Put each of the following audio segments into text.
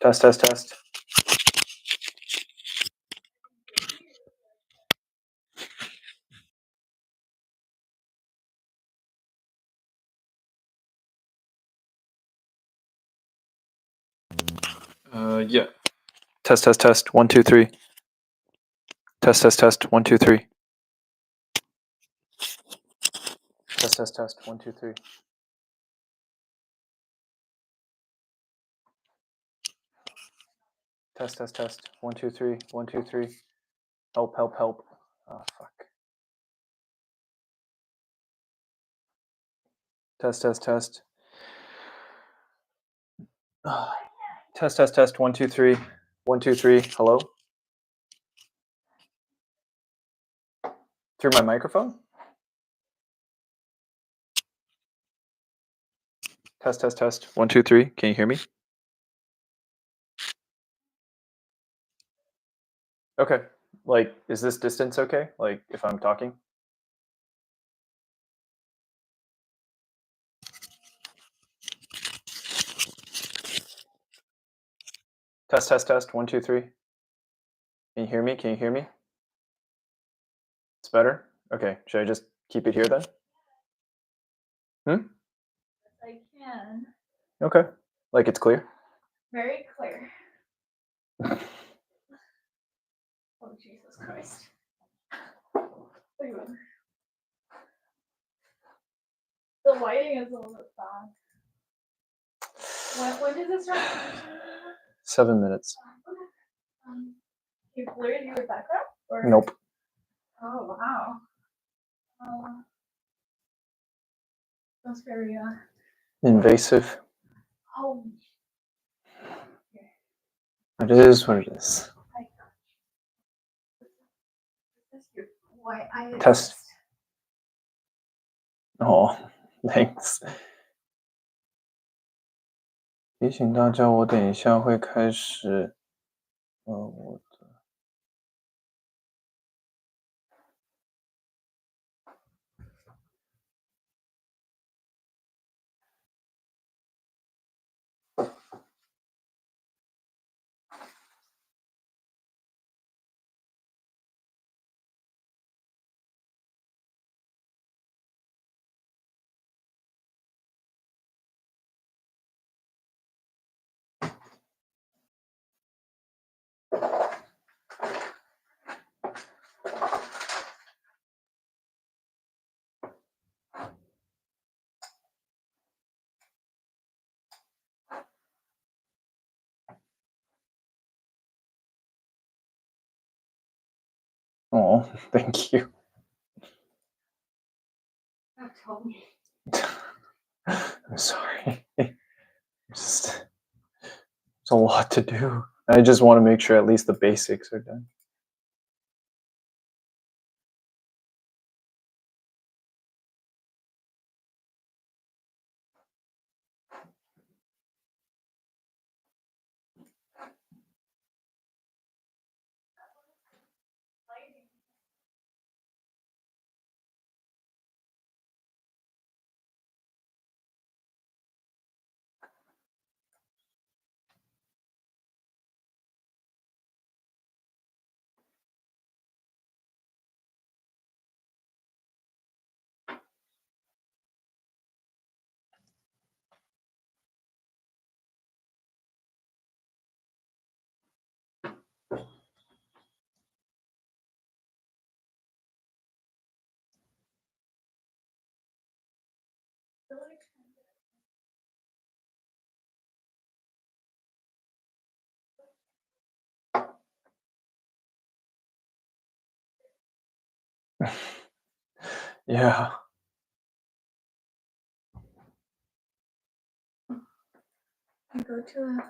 Test, test, test. Yeah. Test, test, test. 1, 2, 3. Test, test, test. 1, 2, 3. Test, test, test. 1, 2, 3. Test, test, test. 1, 2, 3. 1, 2, 3. Help, help, help. Oh, fuck. Test, test, test. Test, test, test. 1, 2, 3. 1, 2, 3. Hello? Through my microphone? Test, test, test. 1, 2, 3. Can you hear me? Okay. Like, is this distance okay? Like, if I'm talking? Test, test, test. 1, 2, 3. Can you hear me? Can you hear me? It's better? Okay. Should I just keep it here then? I can. Okay. Like it's clear? Very clear. Oh, Jesus Christ. The lighting is a little bit bad. When did this start? 7 minutes. You blurred your background? Or? Nope. Oh, wow. That's very, Invasive. Oh. It is what it is. Why I Test. Oh, thanks. 提醒大家，我等一下会开始，我的。Oh, thank you. That told me. I'm sorry. It's a lot to do. I just want to make sure at least the basics are done. Yeah. Go to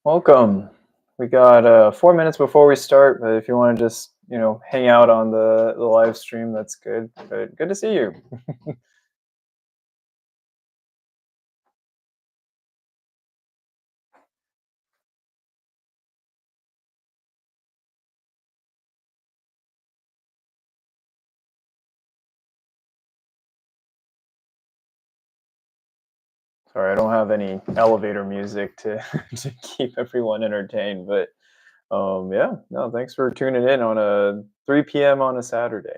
Welcome. We got 4 minutes before we start, but if you want to just hang out on the live stream, that's good. But good to see you. Sorry, I don't have any elevator music to to keep everyone entertained, but yeah, no, thanks for tuning in on a 3 p.m. on a Saturday.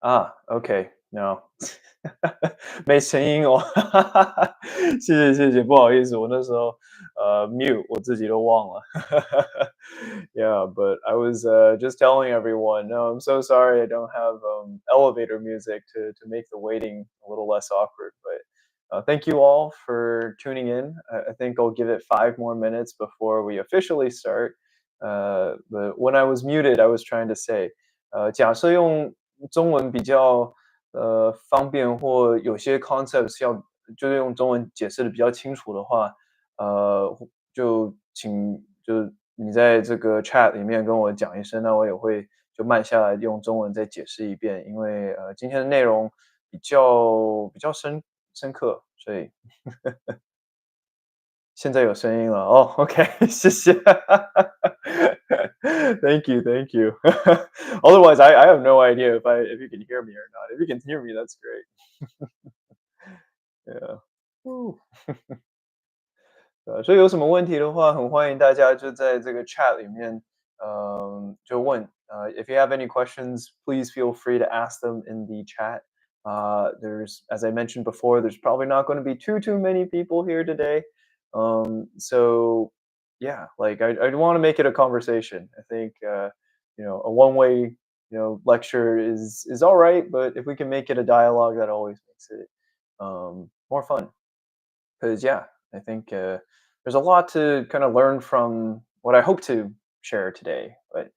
啊，OK，no，没声音哦，谢谢谢谢，不好意思，我那时候mute 我自己都忘了。Yeah, but I was just telling everyone, no, I'm so sorry I don't have elevator music to make the waiting a little less awkward. But thank you all for tuning in. I think I'll give it 5 more minutes before we officially start. But when I was muted, I was trying to say, 假设用中文比较方便，或有些 concepts 要就是用中文解释的比较清楚的话，就请就是你在这个 chat 里面跟我讲一声，那我也会就慢下来用中文再解释一遍，因为今天的内容比较深刻，所以现在有声音了哦，OK，谢谢，Thank you, thank you. Otherwise, I have no idea if you can hear me or not. If you can hear me, that's great. Yeah. Woo. 所以有什么问题的话，很欢迎大家就在这个 chat 里面，就问， If you have any questions, please feel free to ask them in the chat. There's, as I mentioned before, there's probably not going to be too many people here today. So yeah, like I want to make it a conversation. I think a one way lecture is all right, but if we can make it a dialogue, that always makes it more fun. Because yeah, I think there's a lot to kind of learn from what I hope to share today. But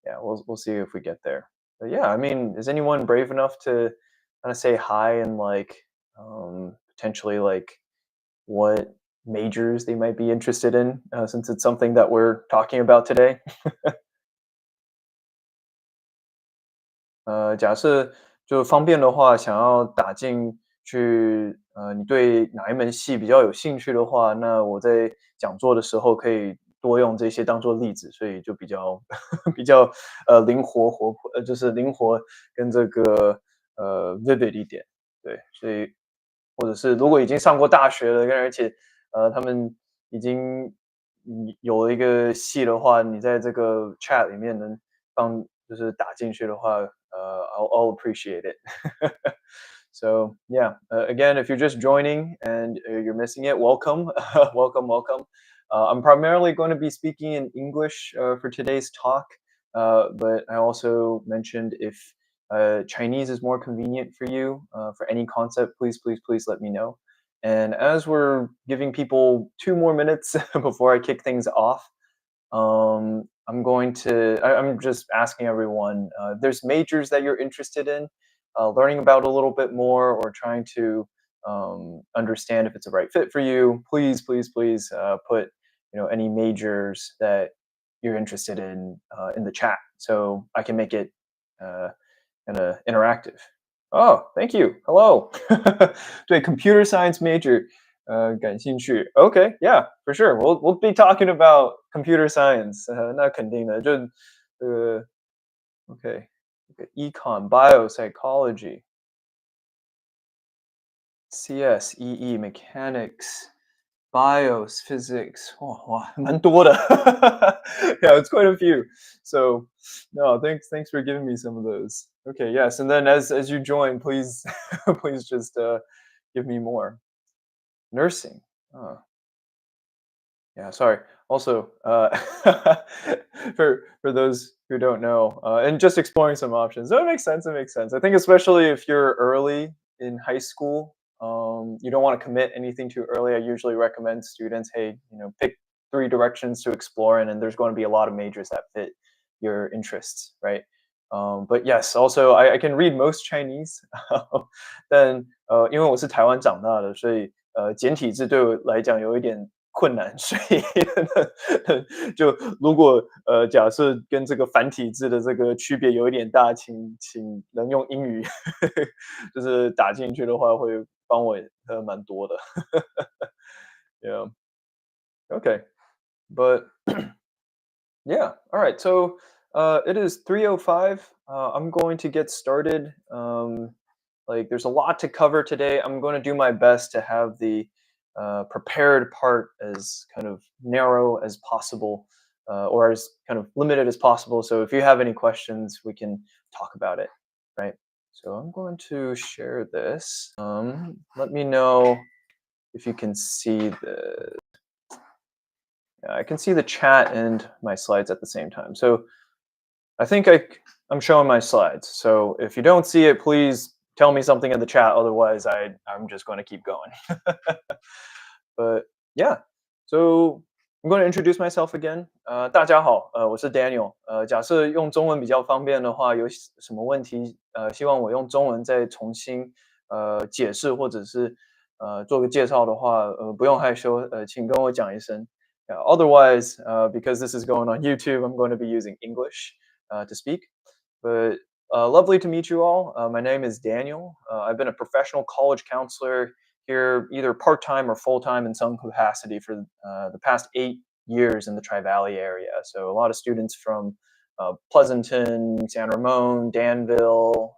yeah, we'll see if we get there. But yeah, I mean, is anyone brave enough to kind of say hi and like potentially like what majors they might be interested in, since it's something that we're talking about today? 假设就方便的话，想要打进去，你对哪一门系比较有兴趣的话，那我在讲座的时候可以多用这些当做例子，所以就比较比较灵活活泼，就是灵活跟这个vivid 一点，对，所以或者是如果已经上过大学了，而且他们已经有了一个系的话，你在这个 chat 里面能放就是打进去的话，I'll appreciate it. So yeah, again, if you're just joining and you're missing it, welcome, welcome, welcome. I'm primarily going to be speaking in English for today's talk, but I also mentioned if Chinese is more convenient for you for any concept, please let me know. And as we're giving people 2 more minutes before I kick things off, I'm just asking everyone, there's majors that you're interested in, learning about a little bit more or trying to understand if it's a right fit for you. Please put any majors that you're interested in the chat so I can make it uh, kind of interactive. Oh, thank you. Hello. 对 computer science major 感兴趣. Okay, yeah, for sure. We'll be talking about computer science. 那肯定的，就okay, econ, biopsychology, CS, EE, mechanics, bios, physics. Oh, 哇，蛮多的. Yeah, it's quite a few. So, no, thanks for giving me some of those. Okay, yes, and then as you join, please please just give me more. Nursing. Oh, yeah, sorry. Also, for those who don't know, and just exploring some options. That makes sense. It makes sense. I think especially if you're early in high school, you don't want to commit anything too early. I usually recommend students, hey, pick 3 directions to explore, and then there's going to be a lot of majors that fit your interests, right? But yes, also I can read most Chinese. Then 因为我是台湾长大的，所以简体字对我来讲有一点困难，所以就如果假设跟这个繁体字的这个区别有一点大，请能用英语就是打进去的话，会帮我蛮多的。Yeah. Okay. But yeah. All right. So it is 3:05. I'm going to get started. Like, there's a lot to cover today. I'm going to do my best to have the prepared part as kind of narrow as possible, or as kind of limited as possible. So if you have any questions, we can talk about it, right? So I'm going to share this. Let me know if you can see the. Yeah, I can see the chat and my slides at the same time. So I think I'm showing my slides. So if you don't see it, please tell me something in the chat. Otherwise, I'm just going to keep going. But yeah, so I'm going to introduce myself again. 大家好，我是 Daniel。假设用中文比较方便的话，有什么问题，希望我用中文再重新解释，或者是做个介绍的话，不用害羞，请跟我讲一声。Yeah, otherwise, because this is going on YouTube, I'm going to be using English to speak. But lovely to meet you all. My name is Daniel. I've been a professional college counselor here, either part time or full time in some capacity, for the past 8 years in the Tri Valley area. So a lot of students from Pleasanton, San Ramon, Danville,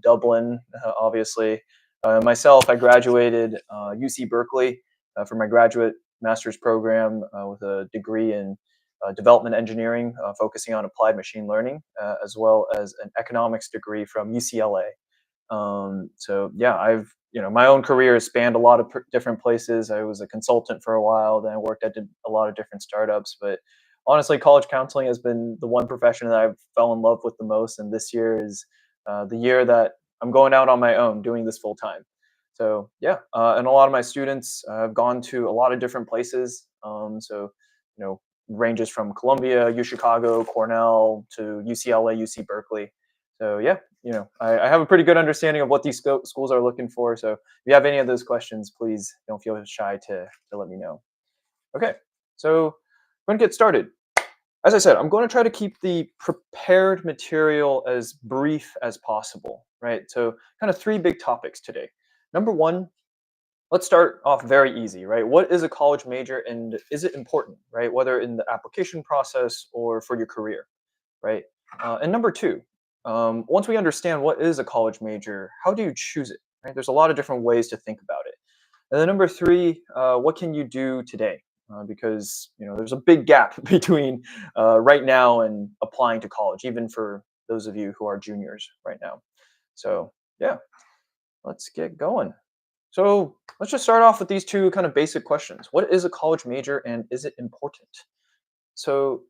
Dublin, obviously. Myself, I graduated UC Berkeley for my graduate master's program with a degree in development engineering, focusing on applied machine learning, as well as an economics degree from UCLA. So yeah, I've my own career has spanned a lot of different places. I was a consultant for a while, then I worked at a lot of different startups. But honestly, college counseling has been the one profession that I've fell in love with the most. And this year is the year that I'm going out on my own, doing this full time. So yeah, and a lot of my students have gone to a lot of different places. So you know, ranges from Columbia, U Chicago, Cornell to UCLA, UC Berkeley. So yeah, I have a pretty good understanding of what these schools are looking for. So if you have any of those questions, please don't feel shy to let me know. Okay, so we're gonna get started. As I said, I'm going to try to keep the prepared material as brief as possible, right? So kind of three big topics today. Number one, let's start off very easy, right? What is a college major and is it important, right? Whether in the application process or for your career, right? And number two, once we understand what is a college major, how do you choose it, right? There's a lot of different ways to think about it. And then number three, what can you do today? Because there's a big gap between right now and applying to college, even for those of you who are juniors right now. So yeah, let's get going. So let's just start off with these two kind of basic questions. What is a college major and is it important? So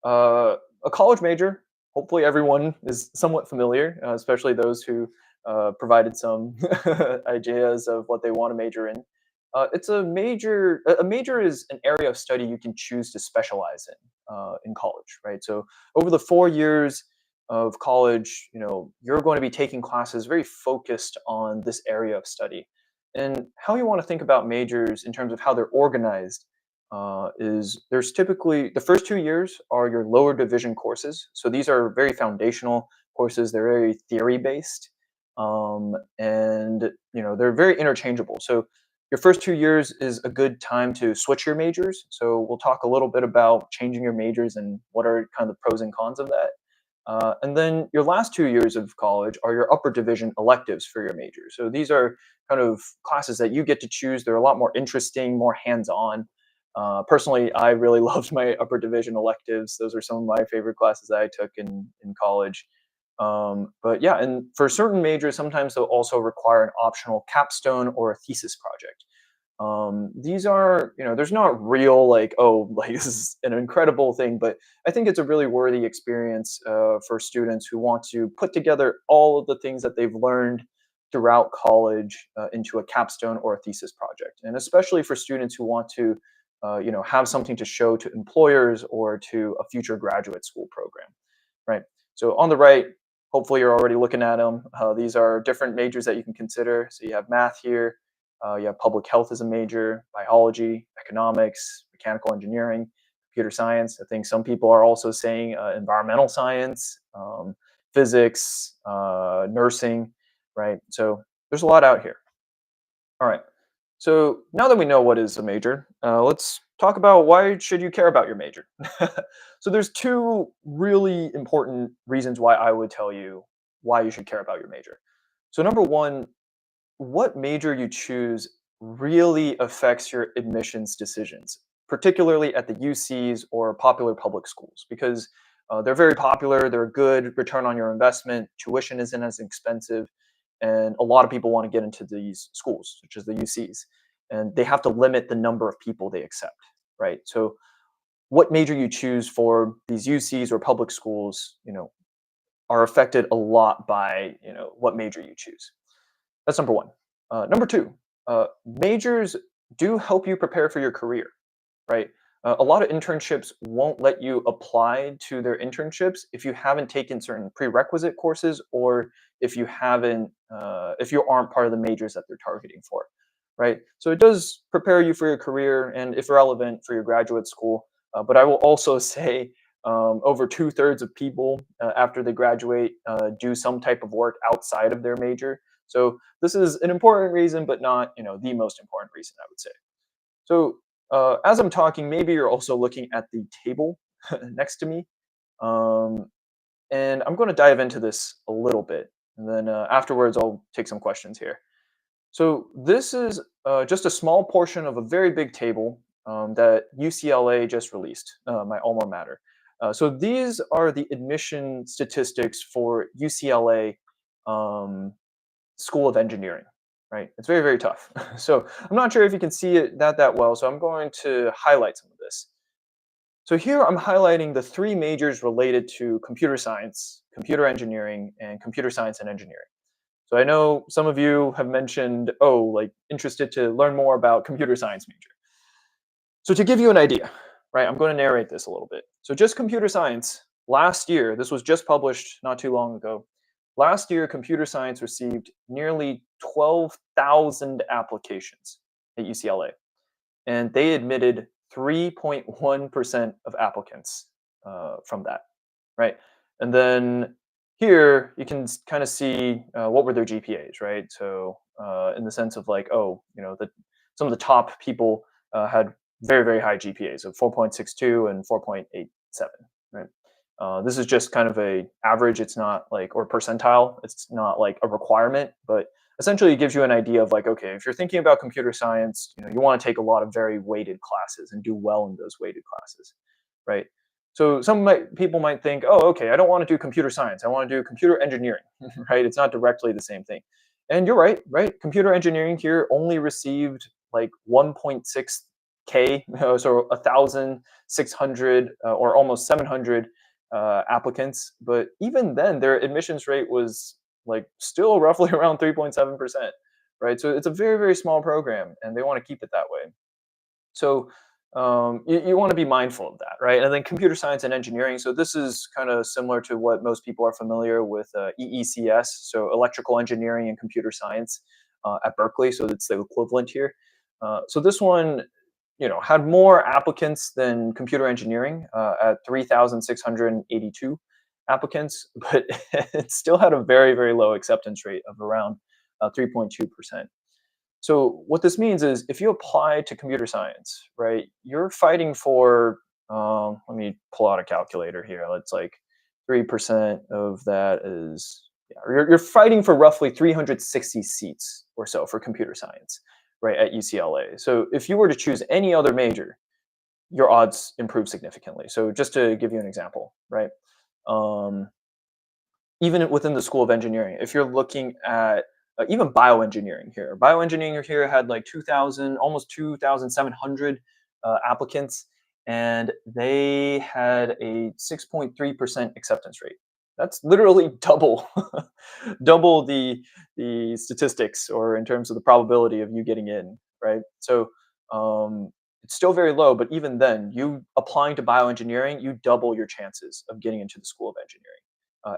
a college major, hopefully everyone is somewhat familiar, especially those who provided some ideas of what they want to major in. It's a major. A major is an area of study you can choose to specialize in college, right? So over the 4 years of college, you're going to be taking classes very focused on this area of study, and how you want to think about majors in terms of how they're organized is there's typically the first 2 years are your lower division courses. So these are very foundational courses. They're very theory based, and they're very interchangeable. So your first 2 years is a good time to switch your majors. So we'll talk a little bit about changing your majors and what are kind of the pros and cons of that. And then your last 2 years of college are your upper division electives for your major. So these are kind of classes that you get to choose. They're a lot more interesting, more hands-on. Personally, I really loved my upper division electives. Those are some of my favorite classes that I took in college. But yeah, and for certain majors, sometimes they'll also require an optional capstone or a thesis project. These are, there's not real like, oh, like this is an incredible thing, but I think it's a really worthy experience for students who want to put together all of the things that they've learned throughout college into a capstone or a thesis project, and especially for students who want to, have something to show to employers or to a future graduate school program, right? So on the right, hopefully you're already looking at them. These are different majors that you can consider. So you have math here. You have public health as a major, biology, economics, mechanical engineering, computer science. I think some people are also saying environmental science, physics, nursing, right? So there's a lot out here. All right. So now that we know what is a major, let's talk about why should you care about your major. So there's two really important reasons why I would tell you why you should care about your major. So number one, what major you choose really affects your admissions decisions, particularly at the UCs or popular public schools, because they're very popular, they're a good return on your investment, tuition isn't as expensive, and a lot of people want to get into these schools, such as the UCs, and they have to limit the number of people they accept, right? So what major you choose for these UCs or public schools, are affected a lot by what major you choose. That's number one. Number two, majors do help you prepare for your career, right? A lot of internships won't let you apply to their internships if you haven't taken certain prerequisite courses or if you aren't part of the majors that they're targeting for, right? So it does prepare you for your career and, if relevant, for your graduate school. But I will also say over 2/3 of people after they graduate do some type of work outside of their major. So this is an important reason, but not the most important reason, I would say. So as I'm talking, maybe you're also looking at the table next to me, um, and I'm going to dive into this a little bit, and then afterwards I'll take some questions here. So this is just a small portion of a very big table. that UCLA just released, my alma mater. So these are the admission statistics for UCLA um, School of Engineering, right? It's very, very tough. So I'm not sure if you can see it that well, so I'm going to highlight some of this. So here I'm highlighting the three majors related to computer science, computer engineering, and computer science and engineering. So I know some of you have mentioned, oh, like interested to learn more about computer science major. So to give you an idea, right, I'm going to narrate this a little bit. So just computer science, last year, this was just published not too long ago. Last year, computer science received nearly 12,000 applications at UCLA, and they admitted 3.1% of applicants from that, right? And then here you can kind of see what were their GPAs, right? So in the sense of like, oh, some of the top people had very, very high GPAs of 4.62 and 4.87, right? This is just kind of a average. It's not like, or percentile. It's not like a requirement, but essentially it gives you an idea of like, okay, if you're thinking about computer science, you want to take a lot of very weighted classes and do well in those weighted classes, right? So people might think, oh, okay, I don't want to do computer science. I want to do computer engineering, right? It's not directly the same thing. And you're right, right? Computer engineering here only received like 1.6K, so 1,600 or almost 700 applicants. But even then, their admissions rate was like still roughly around 3.7%, right? So it's a very, very small program, and they want to keep it that way. So you want to be mindful of that, right? And then computer science and engineering. So this is kind of similar to what most people are familiar with EECS, so electrical engineering and computer science at Berkeley. So it's the equivalent here. So this one, had more applicants than computer engineering at 3,682 applicants, but it still had a very, very low acceptance rate of around 3.2%. So what this means is if you apply to computer science, right, you're fighting for, let me pull out a calculator here. Let's like 3% of that is, yeah, you're fighting for roughly 360 seats or so for computer science, right, at UCLA. So if you were to choose any other major, your odds improve significantly. So just to give you an example, right? Um, Even within the School of Engineering, if you're looking at even bioengineering here had like 2,000, almost 2,700 applicants, and they had a 6.3% acceptance rate. That's literally double, double the statistics, or in terms of the probability of you getting in, right? So it's still very low, but even then, you applying to bioengineering, you double your chances of getting into the School of Engineering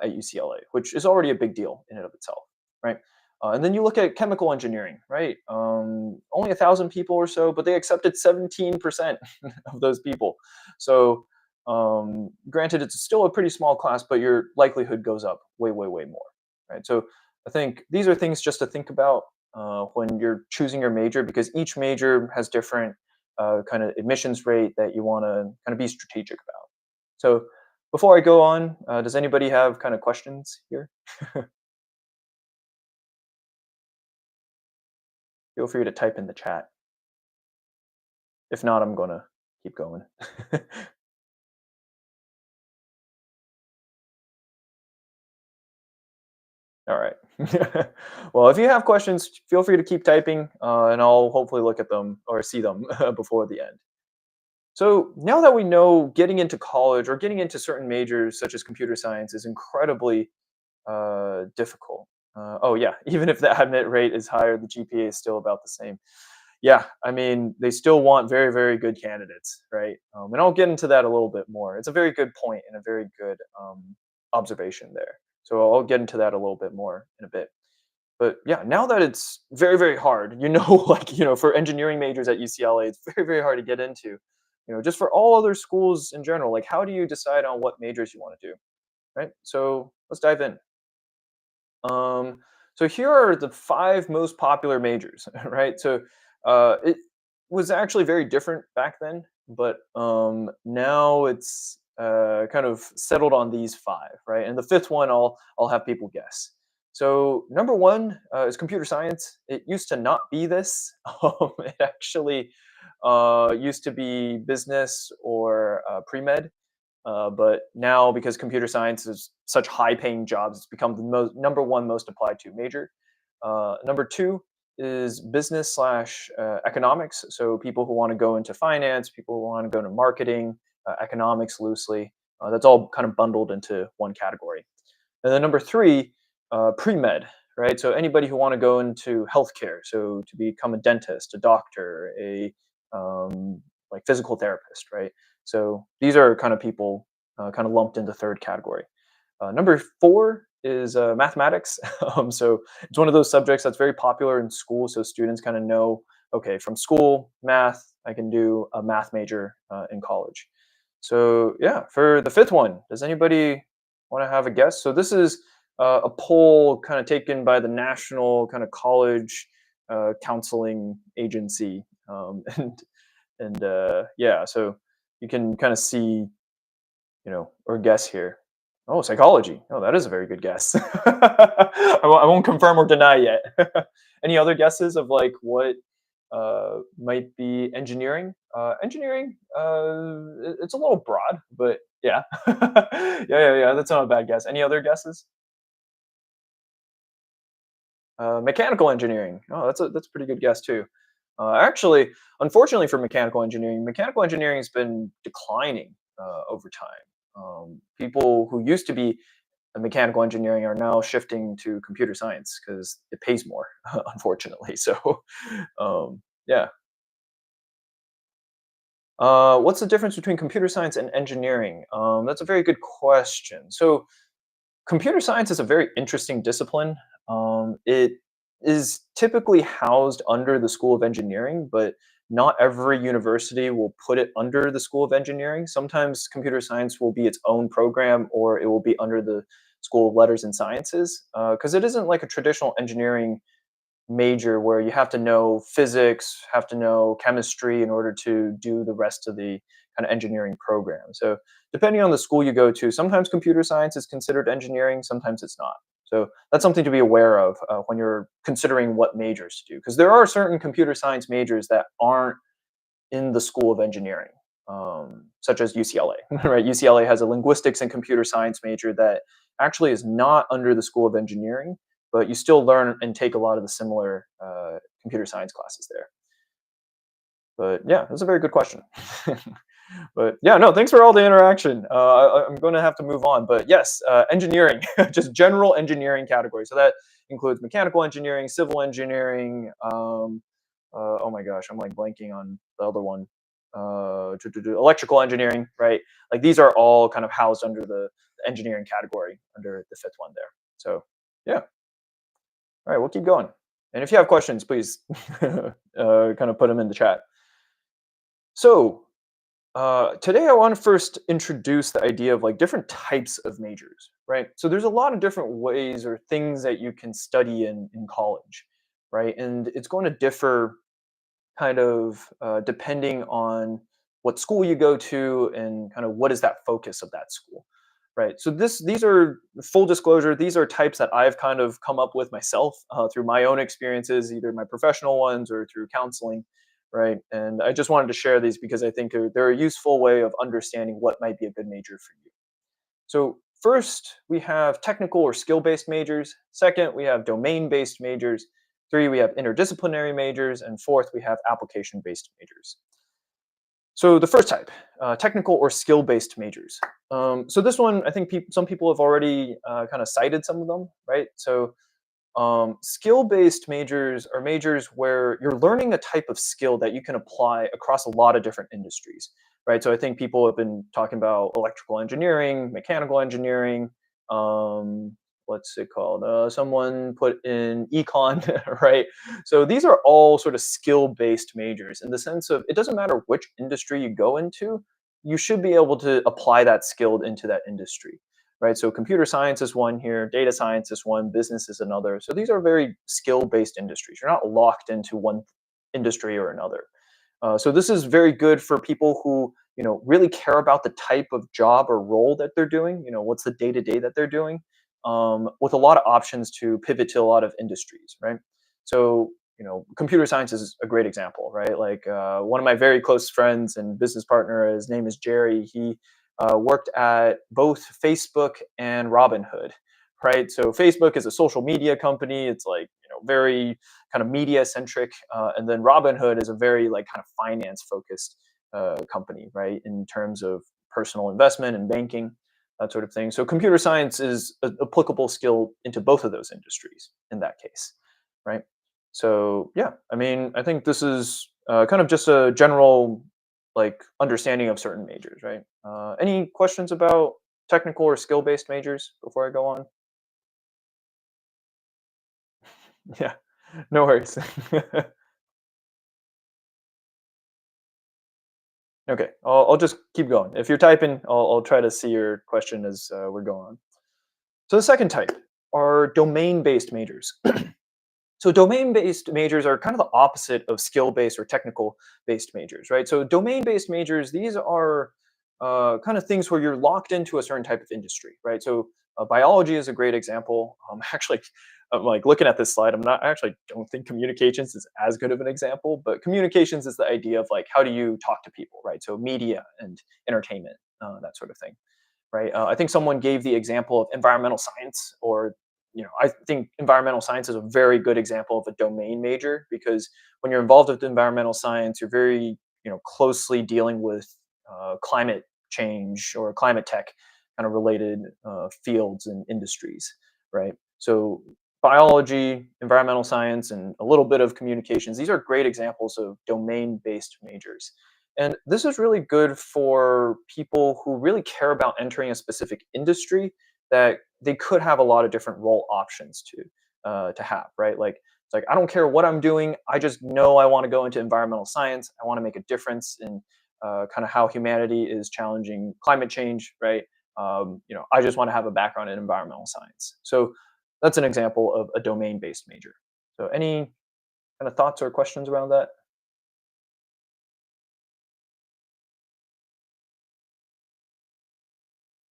at UCLA, which is already a big deal in and of itself, right? And then you look at chemical engineering, right? Only 1,000 people or so, but they accepted 17% of those people. So, granted, it's still a pretty small class, but your likelihood goes up way, way, way more, right? So, I think these are things just to think about when you're choosing your major, because each major has different kind of admissions rate that you want to kind of be strategic about. So, before I go on, does anybody have kind of questions here? Feel free to type in the chat. If not, I'm gonna keep going. All right. Well, if you have questions, feel free to keep typing, and I'll hopefully look at them or see them before the end. So now that we know getting into college or getting into certain majors such as computer science is incredibly difficult. Oh yeah, even if the admit rate is higher, the GPA is still about the same. Yeah, I mean, they still want very, very good candidates, right? And I'll get into that a little bit more. It's a very good point and a very good observation there. So I'll get into that a little bit more in a bit. But yeah, now that it's very, very hard, like, for engineering majors at UCLA, it's very, very hard to get into. Just for all other schools in general, like how do you decide on what majors you want to do, right? So let's dive in. Um, so here are the five most popular majors, right? So it was actually very different back then, but now it's kind of settled on these five, right? And the fifth one, I'll have people guess. So number one is computer science. It used to not be this. It actually used to be business or pre-med. But now, because computer science is such high-paying jobs, it's become the number one most applied to major. Number two is business slash economics. So people who want to go into finance, people who want to go into marketing, economics loosely. That's all kind of bundled into one category. And then number three, pre-med, right? So anybody who want to go into healthcare, so to become a dentist, a doctor, a like physical therapist, right? So these are kind of people kind of lumped into third category. Number four is mathematics. So it's one of those subjects that's very popular in school. So students kind of know, okay, from school, math, I can do a math major in college. So yeah, for the fifth one, does anybody want to have a guess? So this is a poll kind of taken by the National kind of College Counseling Agency, and yeah, so you can kind of see, or guess here. Oh, psychology. Oh, that is a very good guess. I won't confirm or deny yet. Any other guesses of like what might be engineering? Engineering, it's a little broad, but yeah. Yeah. That's not a bad guess. Any other guesses? Mechanical engineering. Oh, that's a pretty good guess too. Actually, unfortunately for mechanical engineering has been declining over time. People who used to be in mechanical engineering are now shifting to computer science because it pays more, unfortunately. So, yeah. What's the difference between computer science and engineering? That's a very good question. So, computer science is a very interesting discipline. It is typically housed under the School of Engineering, but not every university will put it under the School of Engineering. Sometimes computer science will be its own program, or it will be under the School of Letters and Sciences, because it isn't like a traditional engineering major where you have to know physics, have to know chemistry in order to do the rest of the kind of engineering program. So depending on the school you go to, sometimes computer science is considered engineering, sometimes it's not. So that's something to be aware of when you're considering what majors to do, because there are certain computer science majors that aren't in the School of Engineering, such as UCLA. Right? UCLA has a linguistics and computer science major that actually is not under the School of Engineering, but you still learn and take a lot of the similar computer science classes there. But yeah, that's a very good question. But yeah, no, thanks for all the interaction. I'm going to have to move on. But yes, engineering, just general engineering category. So that includes mechanical engineering, civil engineering. Oh my gosh, I'm like blanking on the other one. Electrical engineering, right? Like these are all kind of housed under the engineering category under the fifth one there. So yeah, all right, we'll keep going. And if you have questions, please kind of put them in the chat. So today I want to first introduce the idea of like different types of majors, right? So there's a lot of different ways or things that you can study in college, right? And it's going to differ kind of depending on what school you go to and kind of what is that focus of that school, right? So these are full disclosure. These are types that I've kind of come up with myself through my own experiences, either my professional ones or through counseling, right? And I just wanted to share these because I think they're a useful way of understanding what might be a good major for you. So first, we have technical or skill-based majors. Second, we have domain-based majors. Three, we have interdisciplinary majors. And fourth, we have application-based majors. So the first type, technical or skill-based majors. So this one, I think some people have already kind of cited some of them, right? So skill-based majors are majors where you're learning a type of skill that you can apply across a lot of different industries, right? So I think people have been talking about electrical engineering, mechanical engineering, um, what's it called? Someone put in econ, right? So these are all sort of skill-based majors in the sense of it doesn't matter which industry you go into, you should be able to apply that skill into that industry, right? So computer science is one here, data science is one, business is another. So these are very skill-based industries. You're not locked into one industry or another. So this is very good for people who really care about the type of job or role that they're doing. What's the day to day that they're doing, with a lot of options to pivot to a lot of industries, right? So computer science is a great example, right? Like one of my very close friends and business partner, his name is Jerry. He worked at both Facebook and Robinhood, right? So Facebook is a social media company. It's like very kind of media centric, and then Robinhood is a very like kind of finance focused company, right? In terms of personal investment and banking, that sort of thing. So computer science is an applicable skill into both of those industries in that case, right? So yeah, I mean, I think this is kind of just a general like understanding of certain majors, right? Any questions about technical or skill based majors before I go on? Yeah, no worries. Okay, I'll just keep going. If you're typing, I'll try to see your question as we're going on. So the second type are domain-based majors. So domain-based majors are kind of the opposite of skill-based or technical-based majors, right? So domain-based majors, these are kind of things where you're locked into a certain type of industry, right? So biology is a great example. Actually, I'm like looking at this slide. I actually don't think communications is as good of an example, but communications is the idea of like how do you talk to people, right? So media and entertainment, that sort of thing, right? I think someone gave the example of environmental science, or I think environmental science is a very good example of a domain major because when you're involved with environmental science, you're very closely dealing with climate change or climate tech kind of related fields and industries, right? So biology, environmental science, and a little bit of communications. These are great examples of domain-based majors. And this is really good for people who really care about entering a specific industry that they could have a lot of different role options to have, right? Like it's like I don't care what I'm doing, I just know I want to go into environmental science. I want to make a difference in kind of how humanity is challenging climate change, right? I just want to have a background in environmental science. So that's an example of a domain-based major. So any kind of thoughts or questions around that?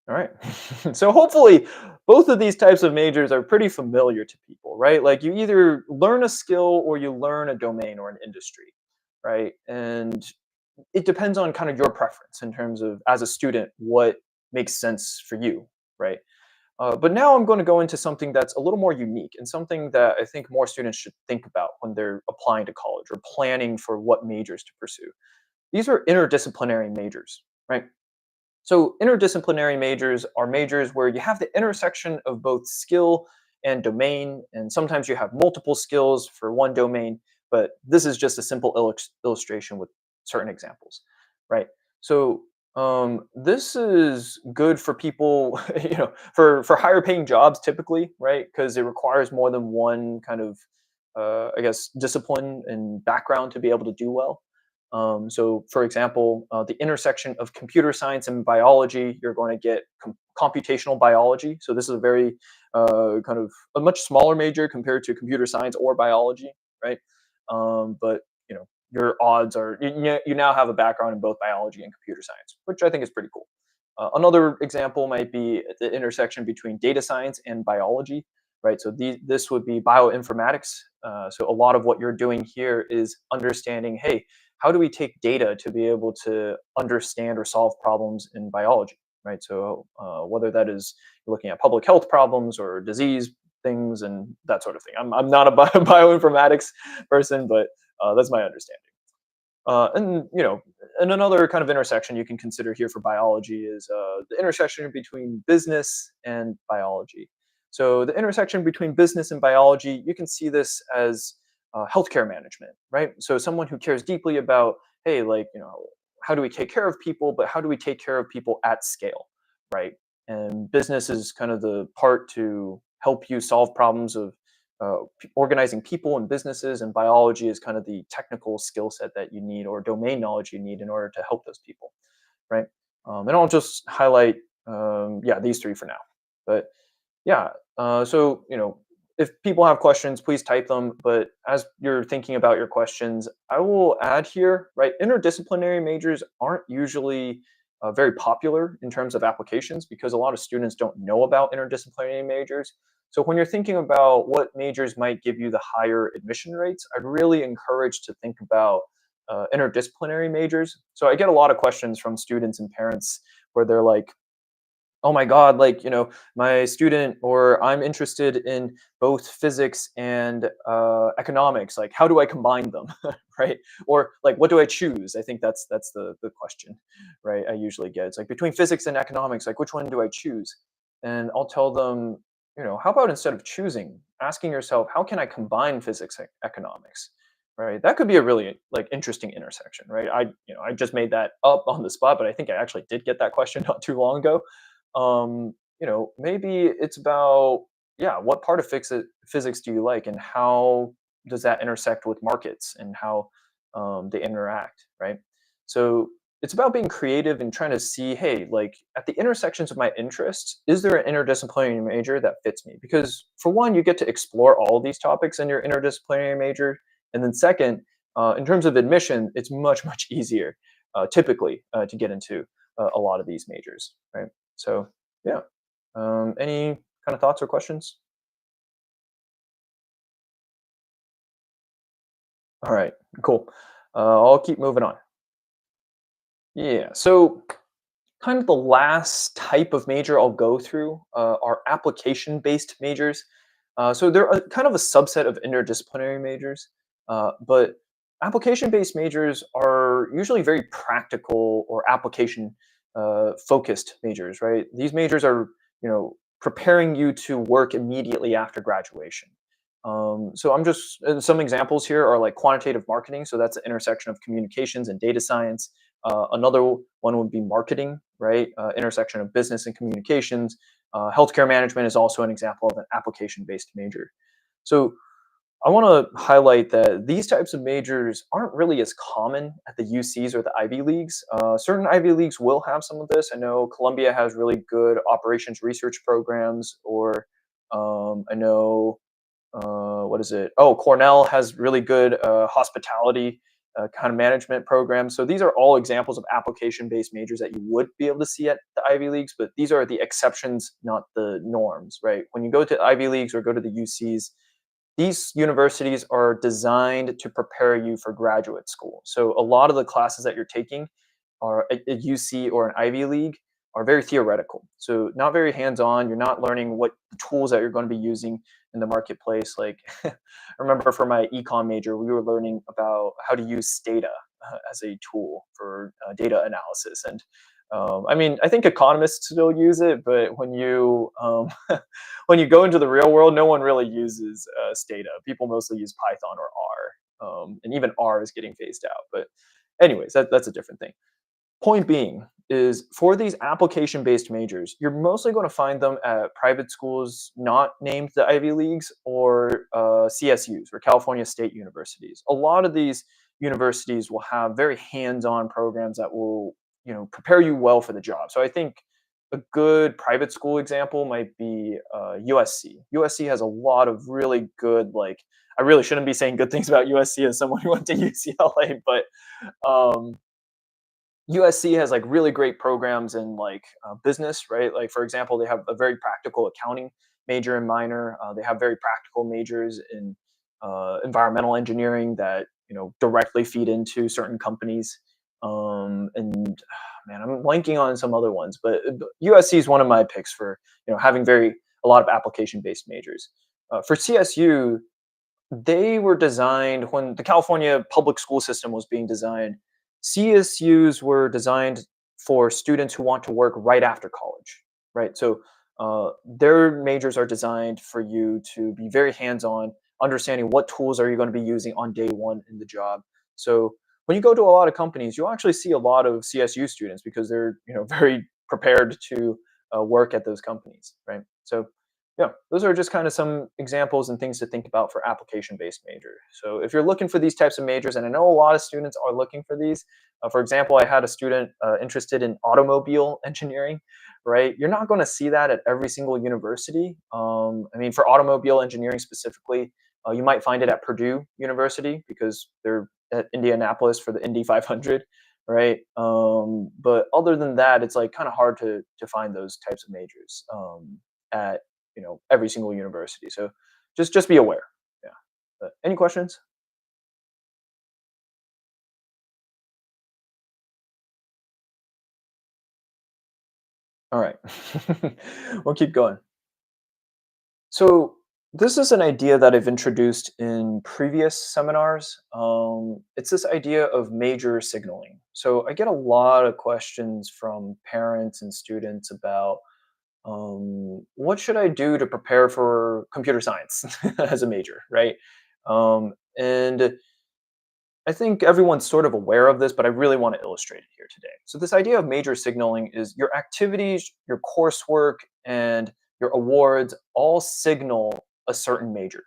All right. So hopefully both of these types of majors are pretty familiar to people, right? Like you either learn a skill or you learn a domain or an industry, right? And it depends on kind of your preference in terms of as a student what makes sense for you, right? But now I'm going to go into something that's a little more unique and something that I think more students should think about when they're applying to college or planning for what majors to pursue. These are interdisciplinary majors, right? So interdisciplinary majors are majors where you have the intersection of both skill and domain, and sometimes you have multiple skills for one domain, but this is just a simple illustration with certain examples, right? So this is good for people, for higher paying jobs typically, right? Because it requires more than one kind of, I guess, discipline and background to be able to do well. So, for example, the intersection of computer science and biology, you're going to get computational biology. So, this is a very kind of a much smaller major compared to computer science or biology, right? But your odds are you now have a background in both biology and computer science, which I think is pretty cool. Another example might be at the intersection between data science and biology, right? So this would be bioinformatics. So a lot of what you're doing here is understanding, hey, how do we take data to be able to understand or solve problems in biology, right? So whether that is looking at public health problems or disease things and that sort of thing. I'm not a bioinformatics person, but that's my understanding. And another kind of intersection you can consider here for biology is the intersection between business and biology. So the intersection between business and biology, you can see this as healthcare management, right? So someone who cares deeply about, hey, like, how do we take care of people, but how do we take care of people at scale, right? And business is kind of the part to help you solve problems of organizing people and businesses, and biology is kind of the technical skill set that you need or domain knowledge you need in order to help those people, right? And I'll just highlight, yeah, these three for now. But yeah, so if people have questions, please type them. But as you're thinking about your questions, I will add here, right? Interdisciplinary majors aren't usually very popular in terms of applications because a lot of students don't know about interdisciplinary majors. So when you're thinking about what majors might give you the higher admission rates, I'd really encourage to think about interdisciplinary majors. So I get a lot of questions from students and parents where they're like, oh my god, like, my student or I'm interested in both physics and economics, like how do I combine them? Right? Or like what do I choose? I think that's the question, right? I usually get, it's like between physics and economics, like which one do I choose? And I'll tell them, how about instead of choosing, asking yourself, how can I combine physics and economics? Right? That could be a really like interesting intersection, right? I just made that up on the spot, but I think I actually did get that question not too long ago. Maybe it's about, yeah, what part of physics do you like, and how does that intersect with markets and how they interact, right? So it's about being creative and trying to see, hey, like at the intersections of my interests, is there an interdisciplinary major that fits me? Because for one, you get to explore all of these topics in your interdisciplinary major, and then second, in terms of admission, it's much much easier, typically, to get into a lot of these majors, right? So, yeah. Any kind of thoughts or questions? All right, cool. I'll keep moving on. Yeah. So, kind of the last type of major I'll go through are application-based majors. So they're kind of a subset of interdisciplinary majors, but application-based majors are usually very practical or application focused majors, right? These majors are, preparing you to work immediately after graduation. So I'm just some examples here are like quantitative marketing. So that's the intersection of communications and data science. Another one would be marketing, right? Intersection of business and communications. Healthcare management is also an example of an application-based major. So I want to highlight that these types of majors aren't really as common at the UCs or the Ivy Leagues. Certain Ivy Leagues will have some of this. I know Columbia has really good operations research programs, or I know what is it? Oh, Cornell has really good hospitality kind of management programs. So these are all examples of application-based majors that you would be able to see at the Ivy Leagues, but these are the exceptions, not the norms, right? When you go to Ivy Leagues or go to the UCs, these universities are designed to prepare you for graduate school. So a lot of the classes that you're taking are at UC or an Ivy League are very theoretical. So not very hands-on. You're not learning what the tools that you're going to be using in the marketplace. Like I remember for my econ major, we were learning about how to use Stata as a tool for data analysis. And I mean, I think economists still use it, but when you when you go into the real world, no one really uses Stata. People mostly use Python or R, and even R is getting phased out. But anyways, that's a different thing. Point being is for these application-based majors, you're mostly going to find them at private schools not named the Ivy Leagues, or CSUs, or California State Universities. A lot of these universities will have very hands-on programs that will, prepare you well for the job. So I think a good private school example might be USC. USC has a lot of really good, like, I really shouldn't be saying good things about USC as someone who went to UCLA, but um, USC has like really great programs in like business, right? Like for example, they have a very practical accounting major and minor. They have very practical majors in environmental engineering that directly feed into certain companies. And man, I'm blanking on some other ones, but USC is one of my picks for having a lot of application based majors. For CSU, they were designed when the California public school system was being designed. CSUs were designed for students who want to work right after college, right? So their majors are designed for you to be very hands-on, understanding what tools are you going to be using on day one in the job. So when you go to a lot of companies, you'll actually see a lot of CSU students because they're very prepared to work at those companies, right? So yeah, those are just kind of some examples and things to think about for application-based major. So if you're looking for these types of majors, and I know a lot of students are looking for these. For example, I had a student interested in automobile engineering, right? You're not going to see that at every single university. I mean, for automobile engineering specifically, you might find it at Purdue University because they're at Indianapolis for the Indy 500, right? But other than that, it's like kind of hard to find those types of majors at every single university. So just be aware. Yeah. Any questions? All right. We'll keep going. So this is an idea that I've introduced in previous seminars. It's this idea of major signaling. So I get a lot of questions from parents and students about what should I do to prepare for computer science as a major, right? And I think everyone's sort of aware of this, but I really want to illustrate it here today. So this idea of major signaling is your activities, your coursework, and your awards all signal a certain major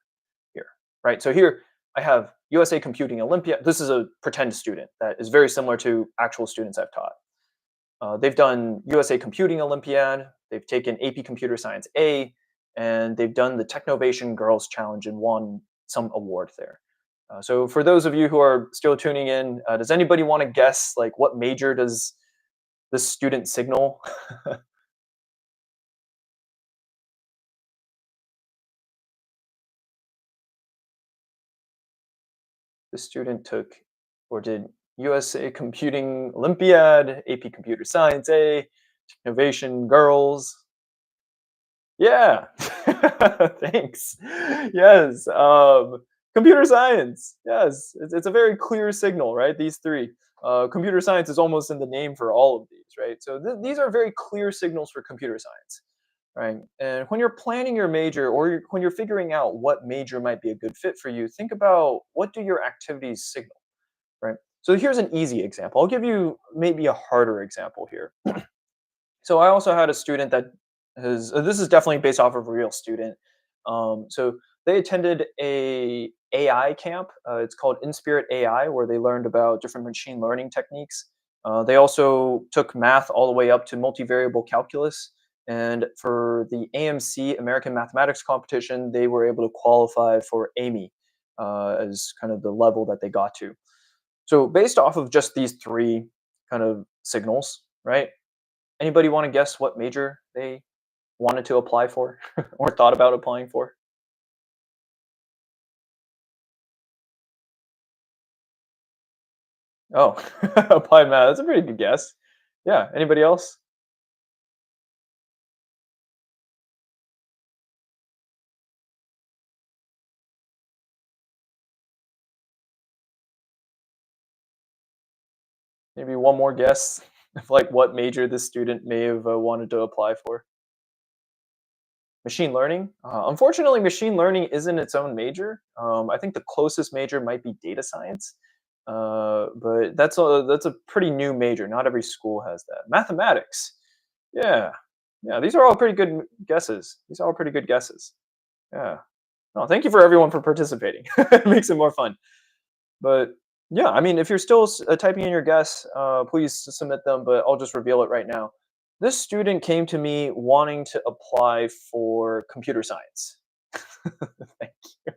here, right? So here I have USA Computing Olympiad. This is a pretend student that is very similar to actual students I've taught. They've done USA Computing Olympiad. They've taken AP Computer Science A, and they've done the Technovation Girls Challenge and won some award there. So for those of you who are still tuning in, does anybody want to guess like what major does this student signal? The student took or did USA Computing Olympiad, AP Computer Science A, Technovation Girls. Yeah. Thanks. Yes. Computer science. Yes. It's a very clear signal, right? These three. Computer science is almost in the name for all of these, right? So these are very clear signals for computer science, right? And when you're planning your major or when you're figuring out what major might be a good fit for you, think about what do your activities signal, right? So here's an easy example. I'll give you maybe a harder example here. So I also had a student that has this is definitely based off of a real student. So they attended a AI camp. It's called Inspirit AI, where they learned about different machine learning techniques. They also took math all the way up to multivariable calculus. And for the AMC American Mathematics Competition, they were able to qualify for AMY as kind of the level that they got to. So based off of just these three kind of signals, right? Anybody want to guess what major they wanted to apply for or thought about applying for? Oh, applied math. That's a pretty good guess. Yeah. Anybody else? Maybe one more guess of like what major this student may have wanted to apply for. Machine learning. Unfortunately, machine learning isn't its own major. I think the closest major might be data science, but that's a pretty new major. Not every school has that. Mathematics. Yeah, yeah. These are all pretty good guesses. These are all pretty good guesses. Yeah. No, thank you for everyone for participating. It makes it more fun. But yeah, I mean, if you're still typing in your guess, please submit them. But I'll just reveal it right now. This student came to me wanting to apply for computer science. Thank you.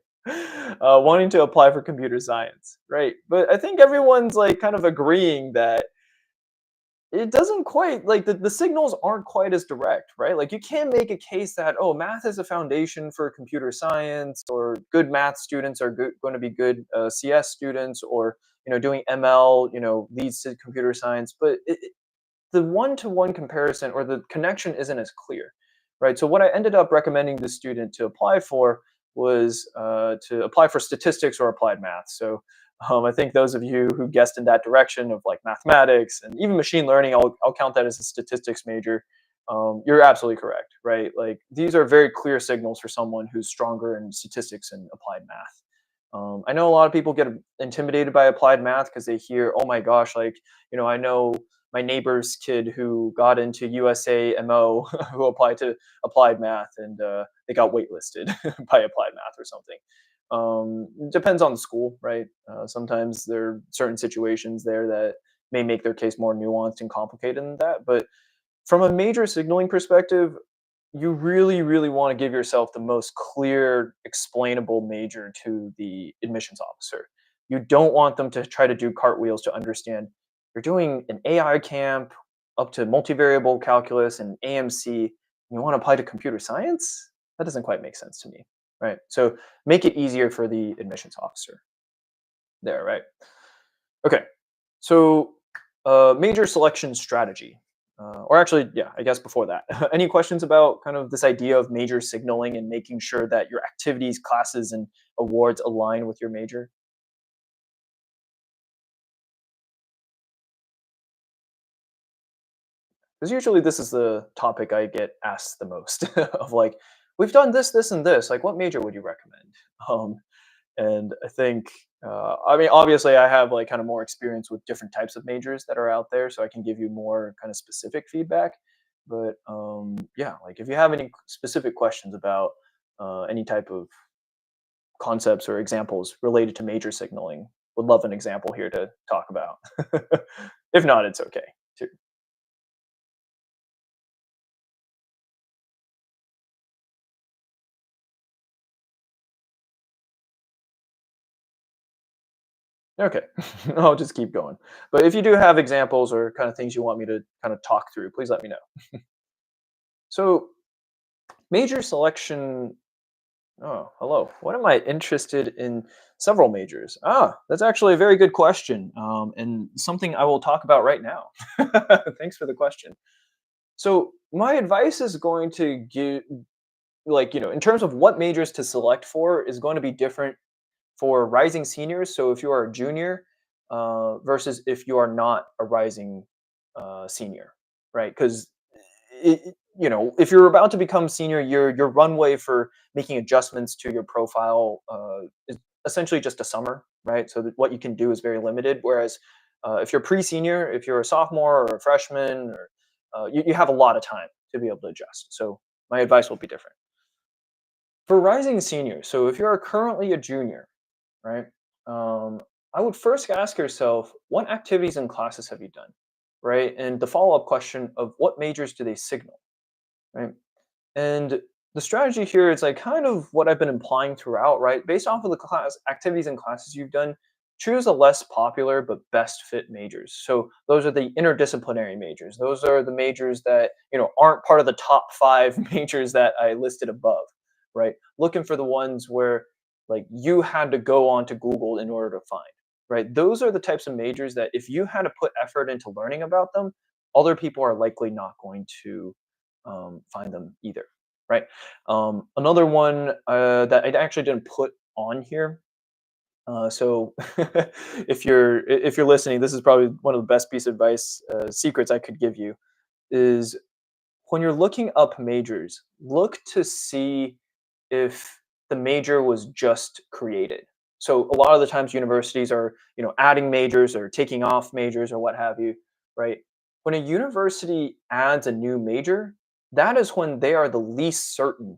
Wanting to apply for computer science, right? But I think everyone's like kind of agreeing that it doesn't quite like the signals aren't quite as direct, right? Like you can make a case that oh, math is a foundation for computer science, or good math students are going to be good CS students, or doing ML, leads to computer science. But the one-to-one comparison or the connection isn't as clear, right? So what I ended up recommending the student to apply for was to apply for statistics or applied math. So I think those of you who guessed in that direction of like mathematics and even machine learning, I'll count that as a statistics major. You're absolutely correct, right? Like these are very clear signals for someone who's stronger in statistics and applied math. I know a lot of people get intimidated by applied math because they hear, "Oh my gosh, like I know my neighbor's kid who got into USAMO who applied to applied math and they got waitlisted by applied math or something." Depends on the school, right? Sometimes there are certain situations there that may make their case more nuanced and complicated than that. But from a major signaling perspective, you really, really want to give yourself the most clear, explainable major to the admissions officer. You don't want them to try to do cartwheels to understand you're doing an AI camp up to multivariable calculus and AMC. And you want to apply to computer science? That doesn't quite make sense to me, right? So make it easier for the admissions officer there, right? Okay, so major selection strategy. Or actually, yeah, I guess before that, any questions about kind of this idea of major signaling and making sure that your activities, classes, and awards align with your major? Because usually this is the topic I get asked the most of like, we've done this, this, and this. Like, what major would you recommend? Um, and I think, I mean, obviously, I have like kind of more experience with different types of majors that are out there, so I can give you more kind of specific feedback. But yeah, like if you have any specific questions about any type of concepts or examples related to major signaling, would love an example here to talk about. If not, it's okay too. Okay, I'll just keep going. But if you do have examples or kind of things you want me to kind of talk through, please let me know. So, major selection. Oh, hello. What am I interested in several majors? Ah, that's actually a very good question, and something I will talk about right now. Thanks for the question. So, my advice is going to give, like, in terms of what majors to select for, is going to be different for rising seniors. So if you are a junior versus if you are not a rising senior, right? Because if you're about to become senior, your runway for making adjustments to your profile is essentially just a summer, right? So that what you can do is very limited. Whereas if you're pre-senior, if you're a sophomore or a freshman, or you have a lot of time to be able to adjust. So my advice will be different for rising seniors. So if you are currently a junior, right? I would first ask yourself, what activities and classes have you done, right? And the follow-up question of what majors do they signal, right? And the strategy here is like kind of what I've been implying throughout, right? Based off of the class activities and classes you've done, choose the less popular but best fit majors. So those are the interdisciplinary majors. Those are the majors that aren't part of the top five majors that I listed above, right? Looking for the ones where like you had to go onto Google in order to find, right? Those are the types of majors that if you had to put effort into learning about them, other people are likely not going to find them either, right? Another one that I actually didn't put on here. So if you're listening, this is probably one of the best piece of advice secrets I could give you is when you're looking up majors, look to see if the major was just created. So a lot of the times universities are, adding majors or taking off majors or what have you, right? When a university adds a new major, that is when they are the least certain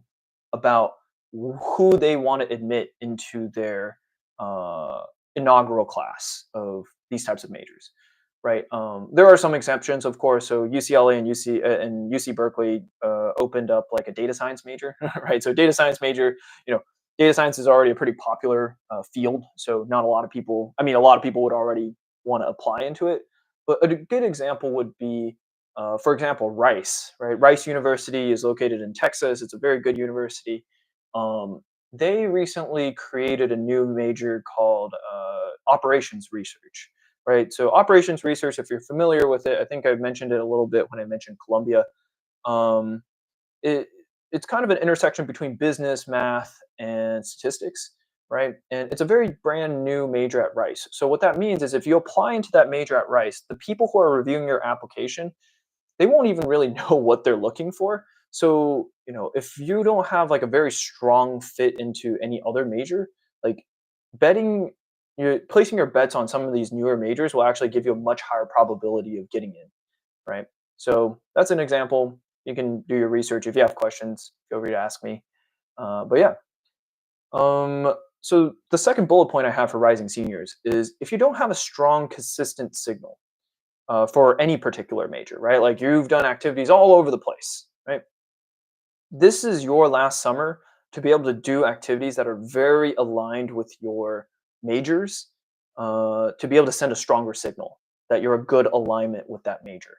about who they want to admit into their uh, inaugural class of these types of majors, right? There are some exceptions, of course. So UCLA and UC Berkeley opened up like a data science major, right? So data science major, data science is already a pretty popular field. So not a lot of people. I mean, a lot of people would already want to apply into it. But a good example would be, for example, Rice. Right, Rice University is located in Texas. It's a very good university. Um, they recently created a new major called operations research, right? So operations research, if you're familiar with it, I think I mentioned it a little bit when I mentioned Columbia. Um, it it's kind of an intersection between business, math, and statistics, right? And it's a very brand new major at Rice. So what that means is if you apply into that major at Rice, the people who are reviewing your application, they won't even really know what they're looking for. So, if you don't have like a very strong fit into any other major, like betting you placing your bets on some of these newer majors will actually give you a much higher probability of getting in, right? So that's an example. You can do your research. If you have questions, feel free to ask me. But yeah, so the second bullet point I have for rising seniors is if you don't have a strong, consistent signal for any particular major, right? Like you've done activities all over the place, right? This is your last summer to be able to do activities that are very aligned with your majors, to be able to send a stronger signal that you're a good alignment with that major,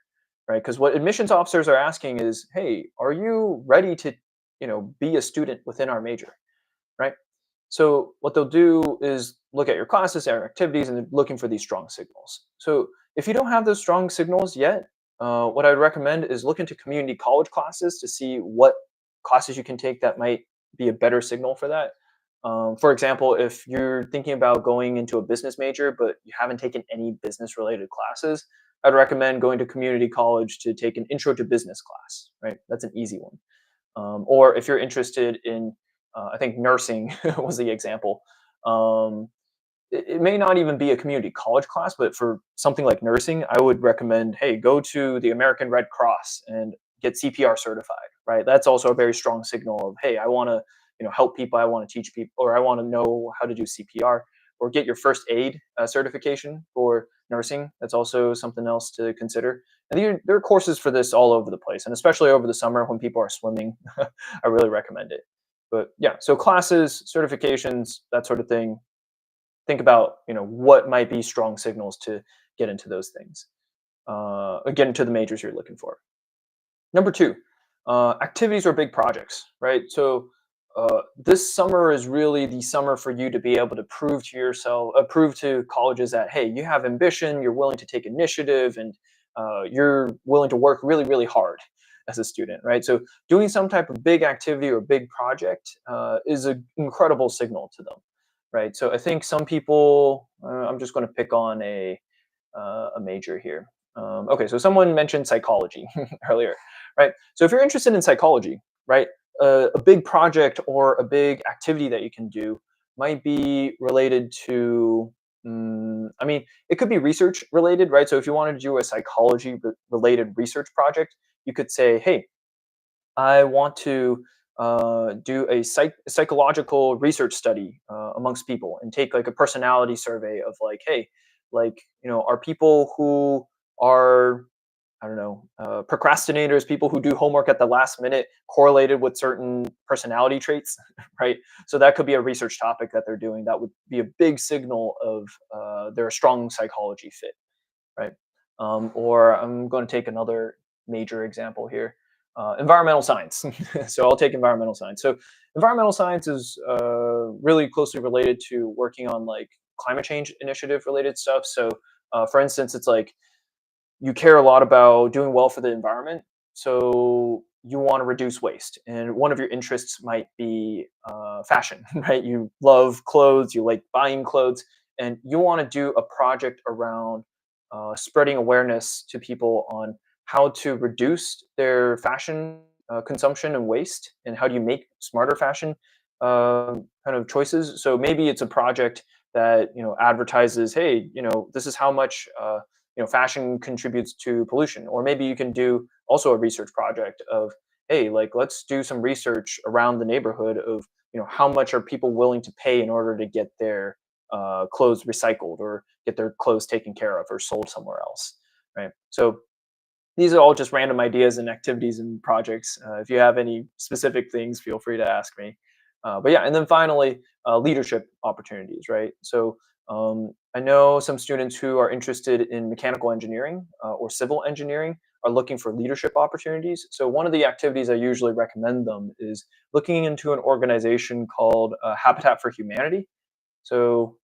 right? Because what admissions officers are asking is, hey, are you ready to be a student within our major, right? So what they'll do is look at your classes, our activities, and they're looking for these strong signals. So if you don't have those strong signals yet, what I'd recommend is look into community college classes to see what classes you can take that might be a better signal for that. For example, if you're thinking about going into a business major, but you haven't taken any business related classes, I'd recommend going to community college to take an intro to business class, right? That's an easy one. Or if you're interested in, I think nursing was the example. Um, it may not even be a community college class, but for something like nursing, I would recommend, hey, go to the American Red Cross and get CPR certified, right? That's also a very strong signal of, hey, I want to, help people, I want to teach people, or I want to know how to do CPR, or get your first aid certification for nursing. That's also something else to consider. And there are courses for this all over the place, and especially over the summer when people are swimming, I really recommend it. But yeah, so classes, certifications, that sort of thing, think about what might be strong signals to get into those things, get into the majors you're looking for. Number two, activities or big projects, right? So this summer is really the summer for you to be able to prove to yourself, prove to colleges that, hey, you have ambition, you're willing to take initiative, and you're willing to work really, really hard as a student, right? So doing some type of big activity or big project is an incredible signal to them, right? So I think some people, I'm just going to pick on a major here. Okay, so someone mentioned psychology earlier, right? So if you're interested in psychology, right, a big project or a big activity that you can do might be related to, I mean, it could be research related, right? So if you wanted to do a psychology related research project, you could say, hey, I want to do a psychological research study amongst people and take like a personality survey of like, hey, like, are people who are, I don't know, procrastinators, people who do homework at the last minute correlated with certain personality traits, right? So that could be a research topic that they're doing. That would be a big signal of their strong psychology fit, right? Or I'm going to take another major example here, environmental science. So I'll take environmental science. So environmental science is really closely related to working on like climate change initiative related stuff. So for instance, it's like you care a lot about doing well for the environment. So you want to reduce waste. And one of your interests might be fashion, right? You love clothes, you like buying clothes, and you want to do a project around spreading awareness to people on how to reduce their fashion consumption and waste, and how do you make smarter fashion kind of choices. So maybe it's a project that advertises, hey, this is how much fashion contributes to pollution. Or maybe you can do also a research project of, hey, like let's do some research around the neighborhood of how much are people willing to pay in order to get their clothes recycled or get their clothes taken care of or sold somewhere else, right? So these are all just random ideas and activities and projects. If you have any specific things, feel free to ask me. But yeah, and then finally, leadership opportunities, right? So I know some students who are interested in mechanical engineering or civil engineering are looking for leadership opportunities. So one of the activities I usually recommend them is looking into an organization called Habitat for Humanity. So,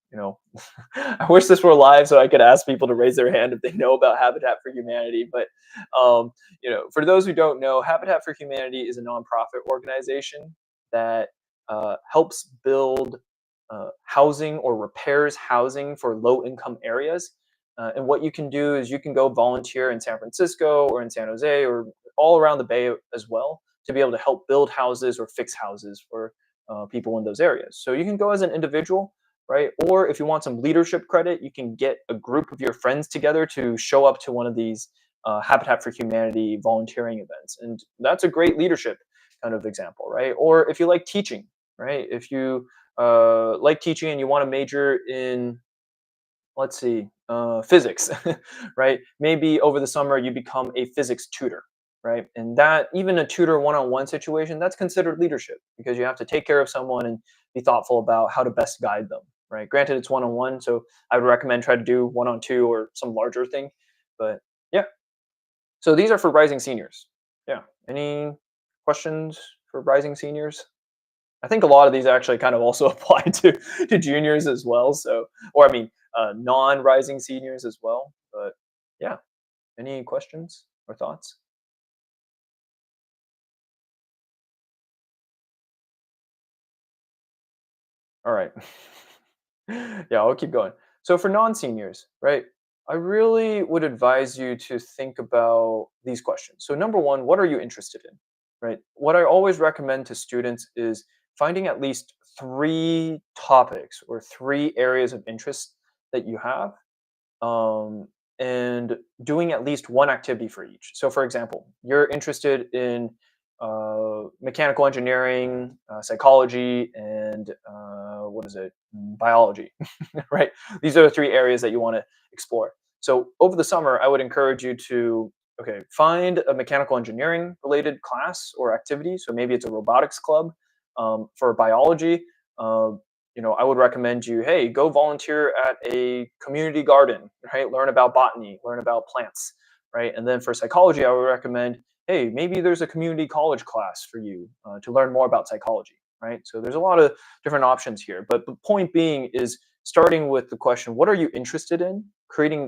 I wish this were live so I could ask people to raise their hand if they know about Habitat for Humanity. But, for those who don't know, Habitat for Humanity is a nonprofit organization that helps build housing or repairs housing for low income areas. And what you can do is you can go volunteer in San Francisco or in San Jose or all around the Bay as well to be able to help build houses or fix houses for people in those areas. So you can go as an individual, right? Or if you want some leadership credit, you can get a group of your friends together to show up to one of these Habitat for Humanity volunteering events. And that's a great leadership kind of example, right? Or if you like teaching, right? If you like teaching and you want to major in, let's see, physics, right? Maybe over the summer you become a physics tutor, right? And that, even a tutor one-on-one situation, that's considered leadership because you have to take care of someone and be thoughtful about how to best guide them, right? Granted, it's one-on-one, so I would recommend try to do one-on-two or some larger thing. But yeah, so these are for rising seniors. Yeah. Any questions for rising seniors? I think a lot of these actually kind of also apply to juniors as well. So, or I mean, non-rising seniors as well. But yeah, any questions or thoughts? All right. Yeah, I'll keep going. So for non-seniors, right? I really would advise you to think about these questions. So number one, what are you interested in? Right? What I always recommend to students is finding at least three topics or three areas of interest that you have, um, and doing at least one activity for each. So, for example, you're interested in mechanical engineering, psychology, and what is it? Biology, right? These are the three areas that you want to explore. So, over the summer, I would encourage you to find a mechanical engineering related class or activity. So maybe it's a robotics club. For biology, uh, I would recommend you, hey, go volunteer at a community garden, right? Learn about botany, learn about plants, right? And then for psychology, I would recommend, hey, maybe there's a community college class for you to learn more about psychology, right? So there's a lot of different options here. But the point being is starting with the question, what are you interested in?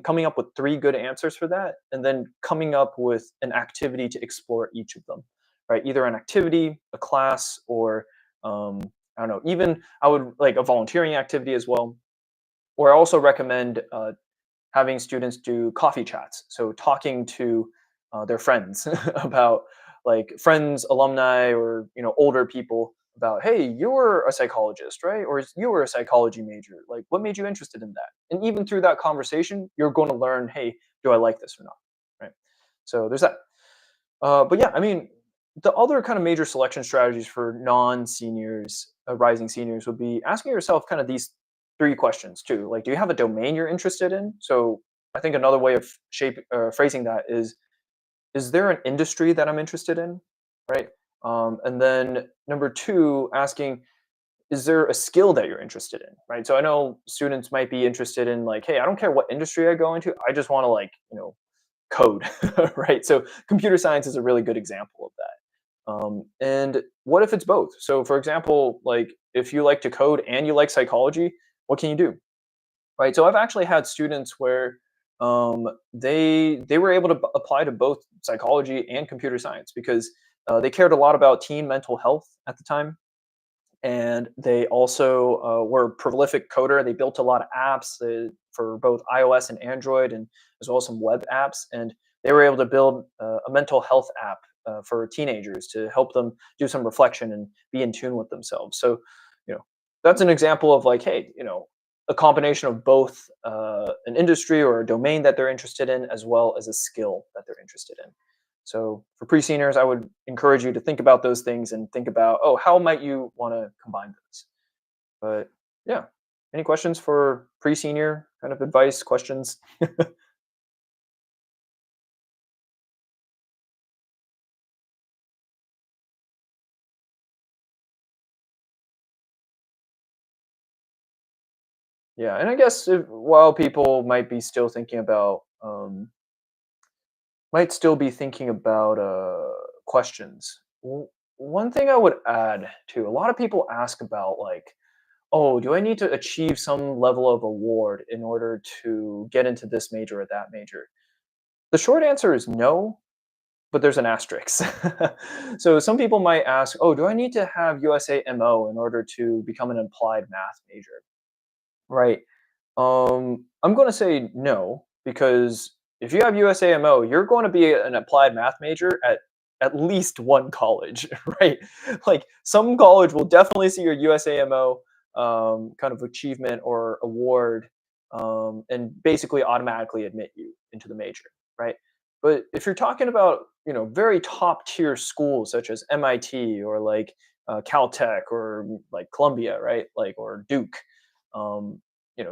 Coming up with three good answers for that, and then coming up with an activity to explore each of them, right? Either an activity, a class, or um, I don't know, even I would like a volunteering activity as well. Or I also recommend having students do coffee chats. So talking to their friends about like friends, alumni, or older people about, hey, you were a psychologist, right? Or you were a psychology major. Like, what made you interested in that? And even through that conversation, you're going to learn, hey, do I like this or not? Right. So there's that. But yeah, I mean, the other kind of major selection strategies for non-seniors, rising seniors, would be asking yourself kind of these three questions too. Like, do you have a domain you're interested in? So I think another way of phrasing that is there an industry that I'm interested in, right? And then number two, asking, is there a skill that you're interested in, right? So I know students might be interested in like, hey, I don't care what industry I go into, I just want to like, code, right? So computer science is a really good example of that. And what if it's both? So for example, like if you like to code and you like psychology, what can you do? Right. So I've actually had students where they were able to apply to both psychology and computer science because they cared a lot about teen mental health at the time, and they also were a prolific coder. They built a lot of apps for both iOS and Android, and as well as some web apps. And they were able to build a mental health app for teenagers to help them do some reflection and be in tune with themselves. So, you know, that's an example of like, hey, a combination of both an industry or a domain that they're interested in, as well as a skill that they're interested in. So for pre-seniors, I would encourage you to think about those things and think about, oh, how might you want to combine those? But yeah, any questions for pre-senior kind of advice, questions? Yeah, and I guess while people might be still thinking about, might still be thinking about questions. One thing I would add to a lot of people ask about like, oh, do I need to achieve some level of award in order to get into this major or that major? The short answer is no, but there's an asterisk. So some people might ask, oh, do I need to have USAMO in order to become an applied math major? Right. I'm going to say no, because if you have USAMO, you're going to be an applied math major at least one college, right? Like some college will definitely see your USAMO kind of achievement or award, and basically automatically admit you into the major, right? But if you're talking about very top tier schools such as MIT or like Caltech or like Columbia, right? Like or Duke.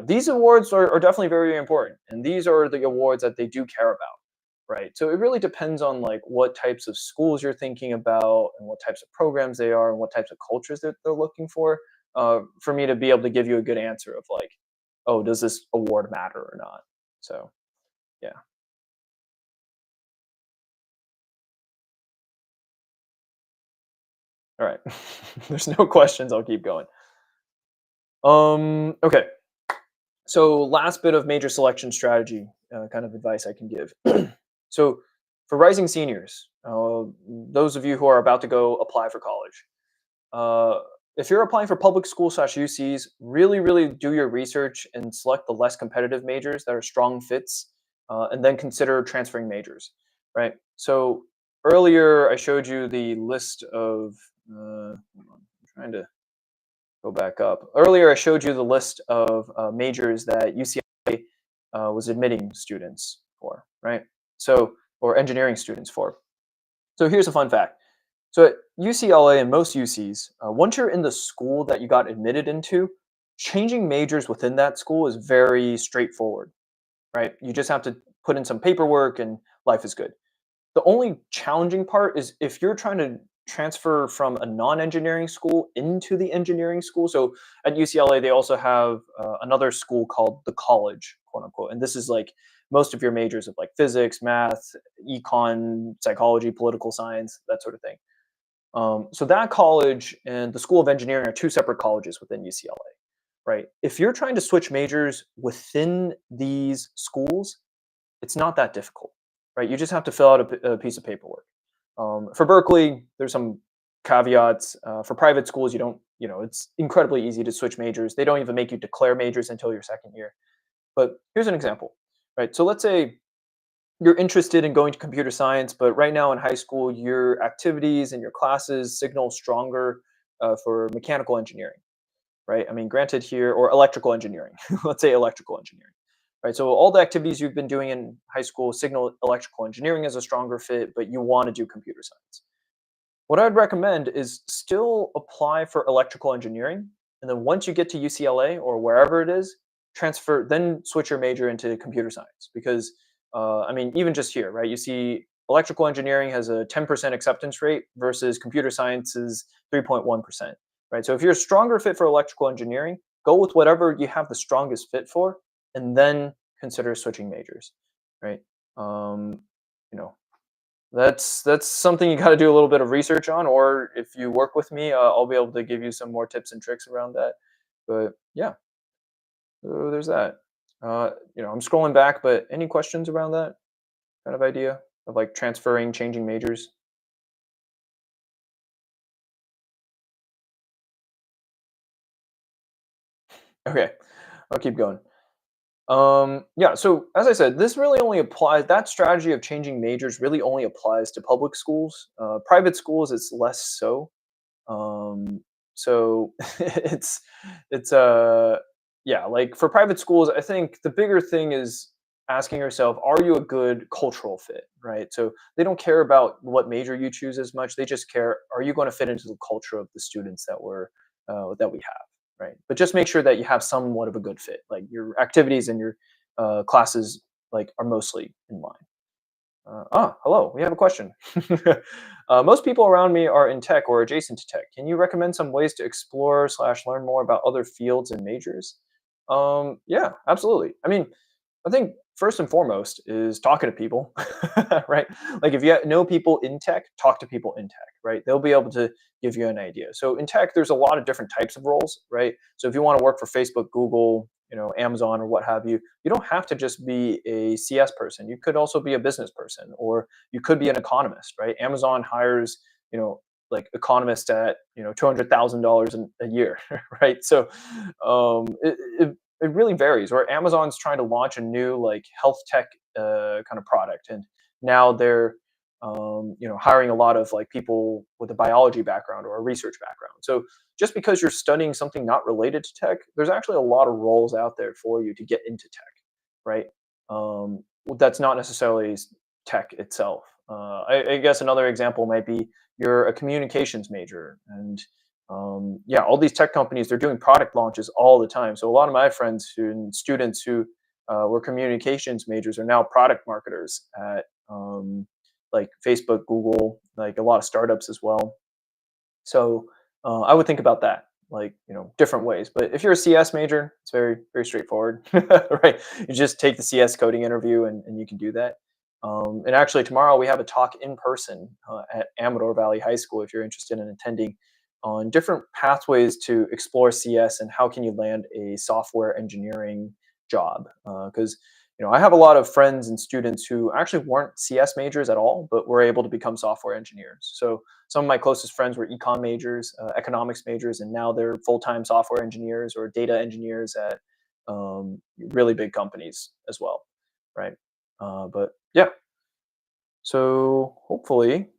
These awards are definitely very important, and these are the awards that they do care about, right? So it really depends on like what types of schools you're thinking about and what types of programs they are and what types of cultures that they're looking for me to be able to give you a good answer of like, oh, does this award matter or not? So yeah. All right. There's no questions. I'll keep going. Okay. So last bit of major selection strategy kind of advice I can give. So for rising seniors, those of you who are about to go apply for college, uh, if you're applying for public school slash UCs, really, really do your research and select the less competitive majors that are strong fits, and then consider transferring majors, right? So earlier I showed you the list of, hold on, I'm trying to go back up. Earlier I showed you the list of majors that UCLA was admitting students for, right? So, or engineering students for. So here's a fun fact. So at UCLA and most UCs, once you're in the school that you got admitted into, changing majors within that school is very straightforward, right? You just have to put in some paperwork and life is good. The only challenging part is if you're trying to transfer from a non-engineering school into the engineering school. So at UCLA, they also have another school called the college, quote unquote. And this is like most of your majors of like physics, math, econ, psychology, political science, that sort of thing. So that college and the School of Engineering are two separate colleges within UCLA, right? If you're trying to switch majors within these schools, it's not that difficult, right? You just have to fill out a piece of paperwork. For Berkeley, there's some caveats. For private schools, you don't, it's incredibly easy to switch majors. They don't even make you declare majors until your second year. But here's an example, right? So let's say you're interested in going to computer science, but right now in high school, your activities and your classes signal stronger for mechanical engineering, right? I mean, granted here, or electrical engineering, let's say electrical engineering, right? So all the activities you've been doing in high school signal electrical engineering as a stronger fit, but you want to do computer science. What I'd recommend is still apply for electrical engineering. And then once you get to UCLA or wherever it is, transfer, then switch your major into computer science. Because, I mean, even just here, right? You see electrical engineering has a 10% acceptance rate versus computer science is 3.1%, right? So if you're a stronger fit for electrical engineering, go with whatever you have the strongest fit for, and then consider switching majors, right? Um, you know, that's something you got to do a little bit of research on, or if you work with me, I'll be able to give you some more tips and tricks around that. But yeah, so there's that. I'm scrolling back, but any questions around that kind of idea of like transferring, changing majors? Okay, I'll keep going. Yeah, so as I said, this really only applies, that strategy of changing majors really only applies to public schools. Private schools, it's less so. Um, so it's it's yeah, like for private schools, I think the bigger thing is asking yourself, are you a good cultural fit, right? So they don't care about what major you choose as much. They just care, are you going to fit into the culture of the students that we have, right? But just make sure that you have somewhat of a good fit, like your activities and your classes like are mostly in line. Hello. We have a question. Most people around me are in tech or adjacent to tech. Can you recommend some ways to explore slash learn more about other fields and majors? Yeah, absolutely. I mean, I think first and foremost is talking to people, right? Like if you know people in tech, talk to people in tech, right? They'll be able to give you an idea. So in tech, there's a lot of different types of roles, right? So if you want to work for Facebook, Google, Amazon or what have you, you don't have to just be a CS person. You could also be a business person, or you could be an economist, right? Amazon hires, like economists at $200,000 a year, right? So it really varies. Or Amazon's trying to launch a new like health tech kind of product, and now they're hiring a lot of like people with a biology background or a research background. So just because you're studying something not related to tech, there's actually a lot of roles out there for you to get into tech, right? That's not necessarily tech itself. I guess another example might be you're a communications major, and yeah, all these tech companies, they're doing product launches all the time. So a lot of my friends and students who were communications majors are now product marketers at like Facebook, Google, like a lot of startups as well. So I would think about that, like different ways. But if you're a CS major, it's very very straightforward, right? You just take the CS coding interview and you can do that. And actually, tomorrow we have a talk in person at Amador Valley High School if you're interested in attending on different pathways to explore CS and how can you land a software engineering job. Because I have a lot of friends and students who actually weren't CS majors at all, but were able to become software engineers. So some of my closest friends were econ majors, economics majors, and now they're full-time software engineers or data engineers at really big companies as well, right? But yeah, so hopefully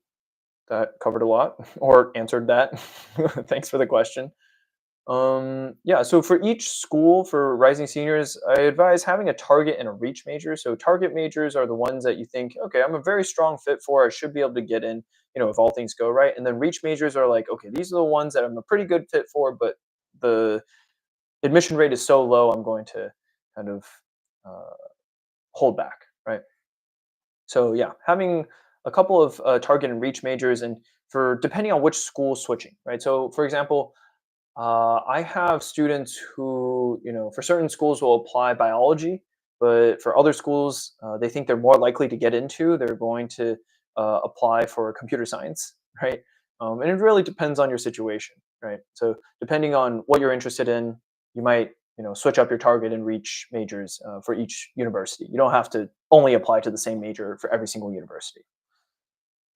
that covered a lot or answered that. Thanks for the question. Yeah, so for each school for rising seniors, I advise having a target and a reach major. So target majors are the ones that you think, okay, I'm a very strong fit for. I should be able to get in, if all things go right. And then reach majors are like, okay, these are the ones that I'm a pretty good fit for, but the admission rate is so low, I'm going to kind of uh, hold back, right? So yeah, having a couple of target and reach majors, and for depending on which school switching, right? So for example, I have students who, for certain schools will apply biology, but for other schools, they think they're more likely to get into, they're going to apply for computer science, right? And it really depends on your situation, right? So depending on what you're interested in, you might, switch up your target and reach majors for each university. You don't have to only apply to the same major for every single university.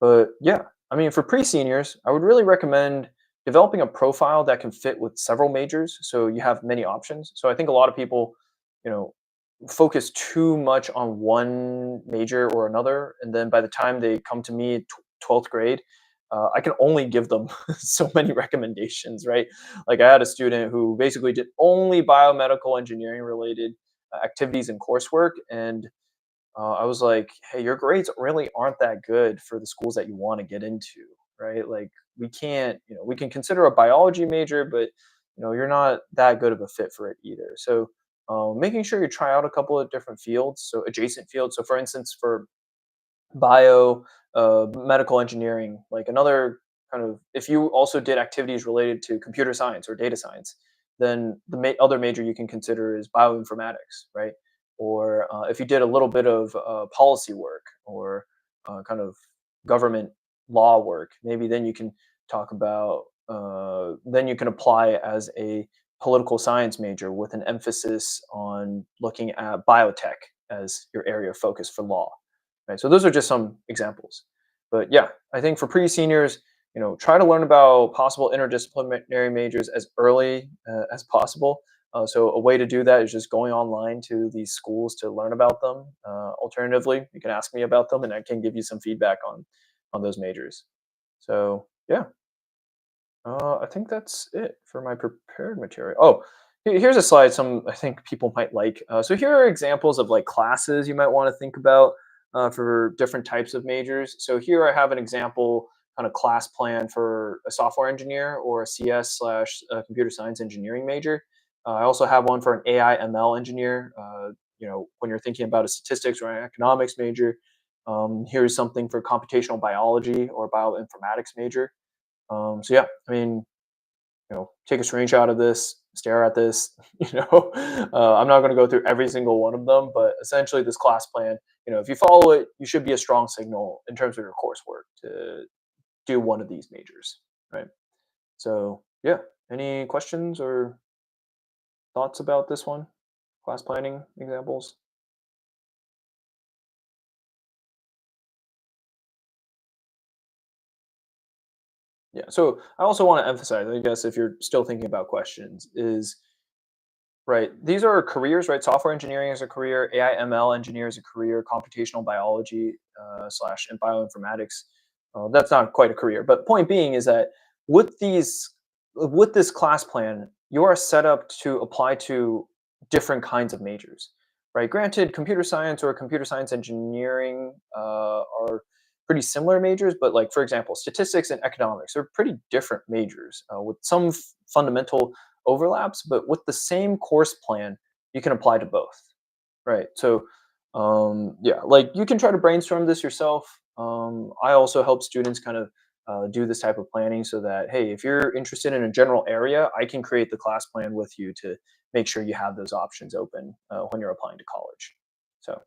But yeah, I mean, for pre-seniors, I would really recommend developing a profile that can fit with several majors, so you have many options. So I think a lot of people, you know, focus too much on one major or another, and then by the time they come to me 12th grade, I can only give them so many recommendations, right? Like I had a student who basically did only biomedical engineering related activities and coursework, and I was like, "Hey, your grades really aren't that good for the schools that you want to get into, right? Like, we can't, we can consider a biology major, but you're not that good of a fit for it either." So, making sure you try out a couple of different fields, so adjacent fields. So, for instance, for bio, medical engineering, like another kind of, if you also did activities related to computer science or data science, then the other major you can consider is bioinformatics, right? Or if you did a little bit of policy work or kind of government law work, maybe then you can talk about, then you can apply as a political science major with an emphasis on looking at biotech as your area of focus for law, right? So those are just some examples. But yeah, I think for pre-seniors, try to learn about possible interdisciplinary majors as early as possible. So a way to do that is just going online to these schools to learn about them. Alternatively, you can ask me about them, and I can give you some feedback on those majors. So yeah, I think that's it for my prepared material. Oh, here's a slide some I think people might like. So here are examples of like classes you might want to think about for different types of majors. So here I have an example kind of class plan for a software engineer or a CS slash computer science engineering major. I also have one for an AI ML engineer. When you're thinking about a statistics or an economics major, here's something for computational biology or bioinformatics major. So yeah, I mean, take a screenshot of this, stare at this. I'm not going to go through every single one of them, but essentially, this class plan, if you follow it, you should be a strong signal in terms of your coursework to do one of these majors, right? So yeah, any questions or thoughts about this one? Class planning examples? Yeah. So I also want to emphasize, I guess, if you're still thinking about questions, is right. These are careers, right? Software engineering is a career. AI ML engineer is a career. Computational biology slash and bioinformatics. That's not quite a career, but point being is that with these, with this class plan, you are set up to apply to different kinds of majors, right? Granted, computer science or computer science engineering are pretty similar majors, but like for example, statistics and economics are pretty different majors with some fundamental overlaps, but with the same course plan, you can apply to both, right? So, yeah, like you can try to brainstorm this yourself. I also help students kind of do this type of planning so that, hey, if you're interested in a general area, I can create the class plan with you to make sure you have those options open when you're applying to college. So,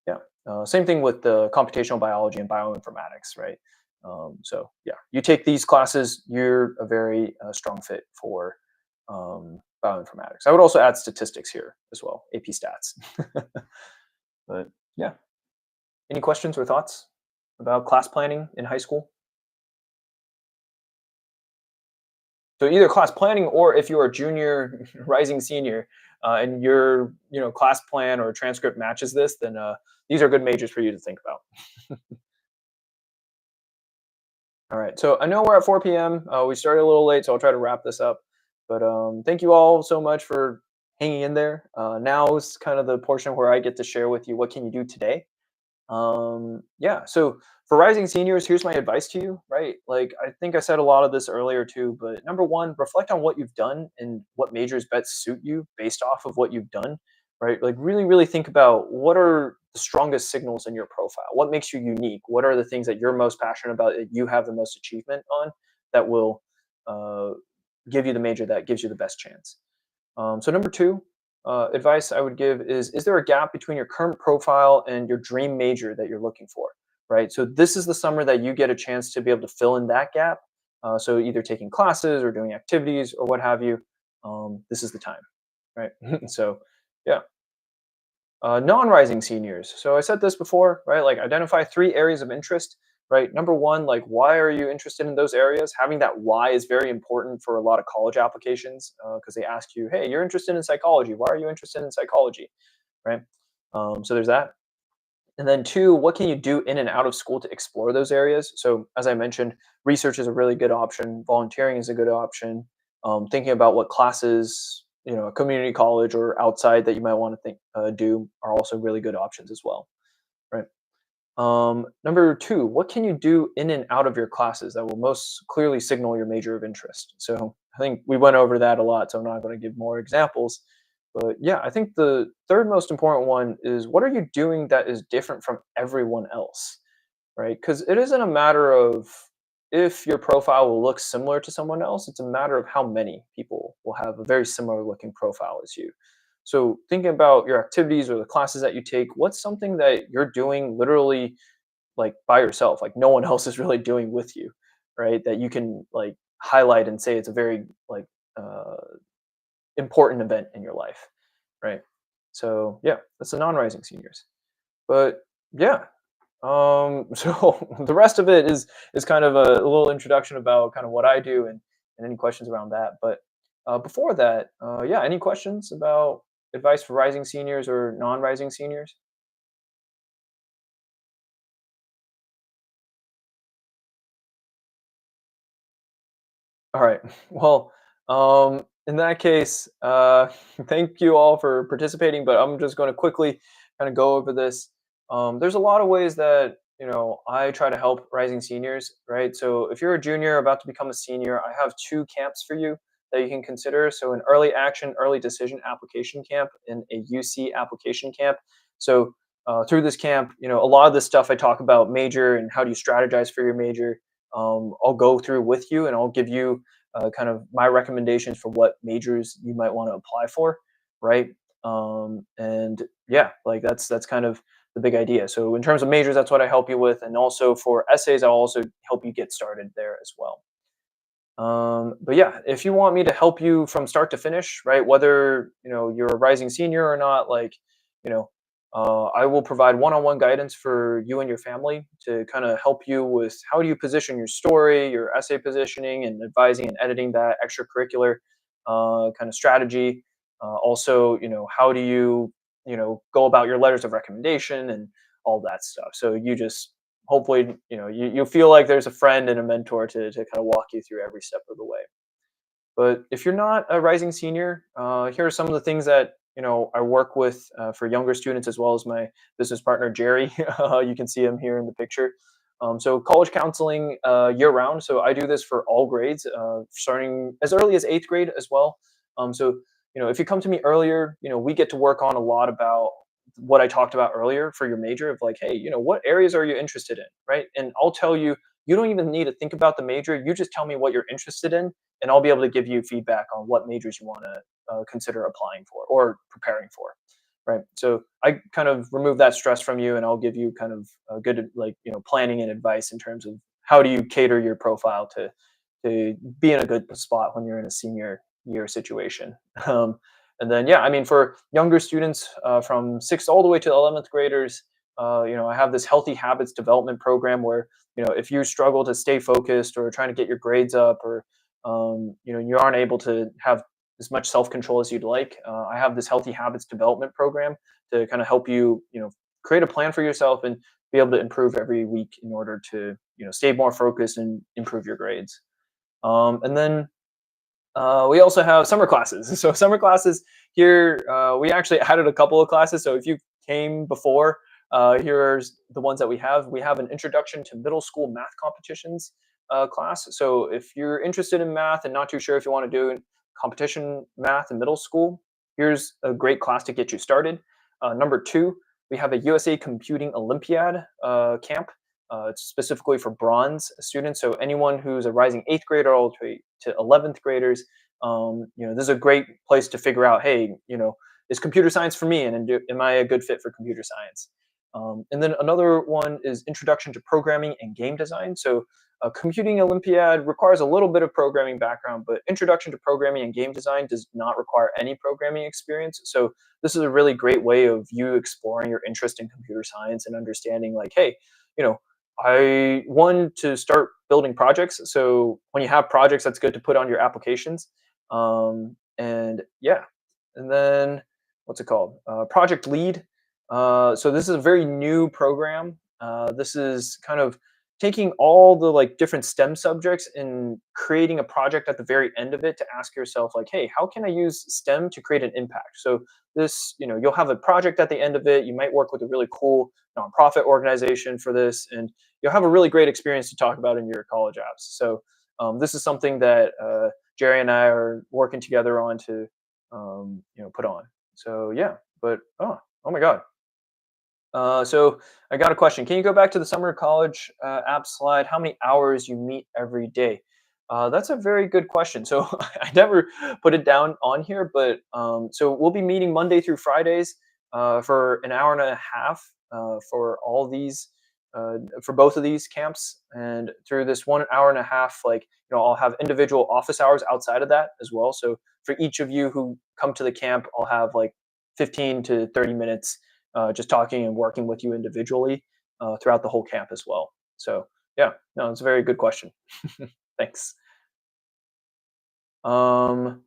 yeah. Same thing with the computational biology and bioinformatics, right? So yeah, you take these classes, you're a very strong fit for bioinformatics. I would also add statistics here as well, AP Stats. But yeah, any questions or thoughts about class planning in high school? So either class planning or if you're a junior, rising senior, and your class plan or transcript matches this, then these are good majors for you to think about. All right. So I know we're at 4 p.m. We started a little late, so I'll try to wrap this up. But thank you all so much for hanging in there. Now is kind of the portion where I get to share with you what can you do today. Yeah. So for rising seniors, here's my advice to you. Right. Like I think I said a lot of this earlier too. But number one, reflect on what you've done and what majors best suit you based off of what you've done. Right. Like really, really think about what are the strongest signals in your profile. What makes you unique? What are the things that you're most passionate about that you have the most achievement on that will uh, give you the major that gives you the best chance. So number two, advice I would give is there a gap between your current profile and your dream major that you're looking for, right? So this is the summer that you get a chance to be able to fill in that gap. So either taking classes or doing activities or what have you. This is the time, right? So yeah. Non-rising seniors. So I said this before, right? Like identify three areas of interest, right? Number one, like why are you interested in those areas? Having that why is very important for a lot of college applications because they ask you, hey, you're interested in psychology. Why are you interested in psychology, right? So there's that. And then two, what can you do in and out of school to explore those areas? So as I mentioned, research is a really good option. Volunteering is a good option. Thinking about what classes, a community college or outside that you might want to think do are also really good options as well, right? Number two, what can you do in and out of your classes that will most clearly signal your major of interest? So I think we went over that a lot, so I'm not going to give more examples. But yeah, I think the third most important one is what are you doing that is different from everyone else, right? Because it isn't a matter of if your profile will look similar to someone else, it's a matter of how many people will have a very similar looking profile as you. So thinking about your activities or the classes that you take, what's something that you're doing literally like by yourself, like no one else is really doing with you, right? That you can like highlight and say it's a very like uh, important event in your life, right? So yeah, that's the non-rising seniors. But yeah, so the rest of it is kind of a little introduction about kind of what I do and any questions around that. But before that, yeah, any questions about advice for rising seniors or non-rising seniors? All right. Well, in that case, thank you all for participating, but I'm just going to quickly kind of go over this. There's a lot of ways that, I try to help rising seniors, right? So if you're a junior about to become a senior, I have two camps for you that you can consider. So an early action, early decision application camp and a UC application camp. So through this camp, a lot of the stuff I talk about major and how do you strategize for your major, I'll go through with you and I'll give you kind of my recommendations for what majors you might want to apply for, right? And yeah, like that's kind of the big idea. So in terms of majors, that's what I help you with, and also for essays, I'll also help you get started there as well. But yeah, if you want me to help you from start to finish, right, whether you're a rising senior or not, like you know, I will provide one-on-one guidance for you and your family to kind of help you with how do you position your story, your essay positioning, and advising and editing that extracurricular kind of strategy. Also, how do you go about your letters of recommendation and all that stuff. So you just hopefully you feel like there's a friend and a mentor to kind of walk you through every step of the way. But if you're not a rising senior, here are some of the things that I work with for younger students as well as my business partner Jerry. You can see him here in the picture. So college counseling year round. So I do this for all grades, starting as early as eighth grade as well. So if you come to me earlier, we get to work on a lot about what I talked about earlier for your major of like, hey, what areas are you interested in, right? And I'll tell you, you don't even need to think about the major. You just tell me what you're interested in, and I'll be able to give you feedback on what majors you want to consider applying for or preparing for. right? So I kind of remove that stress from you, and I'll give you kind of a good like planning and advice in terms of how do you cater your profile to be in a good spot when you're in a senior year situation. And then yeah, I mean for younger students from sixth all the way to 11th graders, I have this healthy habits development program where if you struggle to stay focused or trying to get your grades up or you aren't able to have as much self-control as you'd like, I have this healthy habits development program to kind of help you, create a plan for yourself and be able to improve every week in order to, stay more focused and improve your grades. And then we also have summer classes. So summer classes here, we actually added a couple of classes. So if you came before, here's the ones that we have. We have an introduction to middle school math competitions class. So if you're interested in math and not too sure if you want to do competition math in middle school, here's a great class to get you started. Number two, we have a USA Computing Olympiad camp. It's specifically for bronze students. So anyone who's a rising eighth grader all the way to 11th graders, this is a great place to figure out, hey, is computer science for me, and am I a good fit for computer science? And then another one is Introduction to Programming and Game Design. So Computing Olympiad requires a little bit of programming background, but Introduction to Programming and Game Design does not require any programming experience. So this is a really great way of you exploring your interest in computer science and understanding like, hey, you know, I want to start building projects. So when you have projects, that's good to put on your applications. And yeah, and then what's it called? Project Lead. So this is a very new program. This is kind of taking all the like different STEM subjects and creating a project at the very end of it to ask yourself like, hey, how can I use STEM to create an impact? So this, you'll have a project at the end of it. You might work with a really cool nonprofit organization for this, and you'll have a really great experience to talk about in your college apps. So this is something that Jerry and I are working together on to put on. So yeah, but oh my god. So I got a question. Can you go back to the summer college app slide? How many hours you meet every day? That's a very good question. So I never put it down on here, but so we'll be meeting Monday through Fridays for an hour and a half for all these, for both of these camps. And through this 1 hour and a half, like, I'll have individual office hours outside of that as well. So for each of you who come to the camp, I'll have like 15 to 30 minutes just talking and working with you individually throughout the whole camp as well. So yeah, no, it's a very good question. Thanks. Um,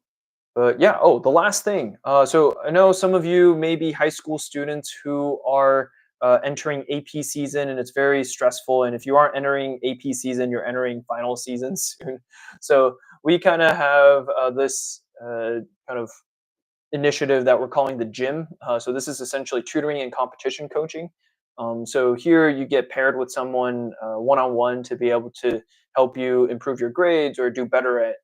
but yeah, oh, the last thing. So I know some of you may be high school students who are entering AP season, and it's very stressful. And if you aren't entering AP season, you're entering final season soon. So we kind of have this kind of initiative that we're calling the gym. So this is essentially tutoring and competition coaching. So here you get paired with someone one-on-one to be able to help you improve your grades or do better at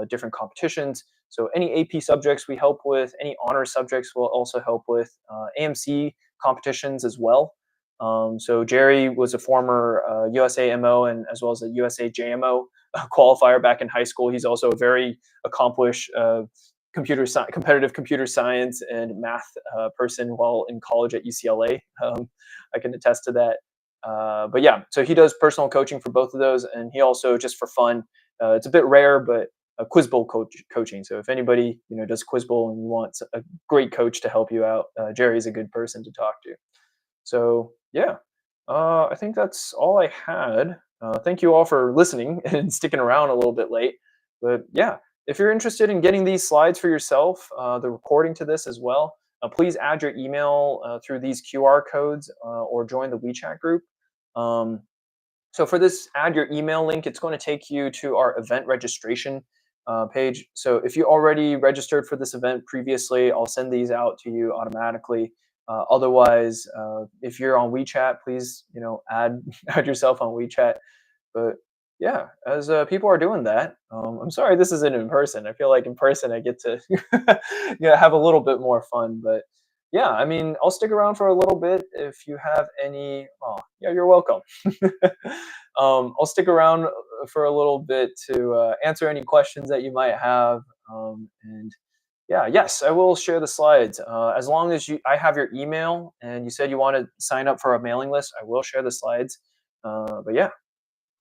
different competitions. So any AP subjects we help with, any honor subjects we'll also help with, AMC competitions as well. So Jerry was a former USAMO and as well as a USA JMO qualifier back in high school. He's also a very accomplished competitive computer science and math person while in college at UCLA. I can attest to that. But yeah, so he does personal coaching for both of those, and he also just for fun. It's a bit rare, but a Quiz Bowl coaching. So if anybody does Quiz Bowl and you want a great coach to help you out, Jerry's a good person to talk to. So yeah, I think that's all I had. Thank you all for listening and sticking around a little bit late. But yeah, if you're interested in getting these slides for yourself, the recording to this as well, please add your email through these QR codes or join the WeChat group. Um, so for this add your email link, it's going to take you to our event registration page. So if you already registered for this event previously, I'll send these out to you automatically. Otherwise, if you're on WeChat, please add add yourself on WeChat. But yeah, as people are doing that, I'm sorry this isn't in person. I feel like in person I get to have a little bit more fun. But yeah, I mean, I'll stick around for a little bit if you have any. Oh, yeah, you're welcome. I'll stick around for a little bit to answer any questions that you might have. And Yeah, yes, I will share the slides. As long as I have your email and you said you want to sign up for a mailing list, I will share the slides. But yeah,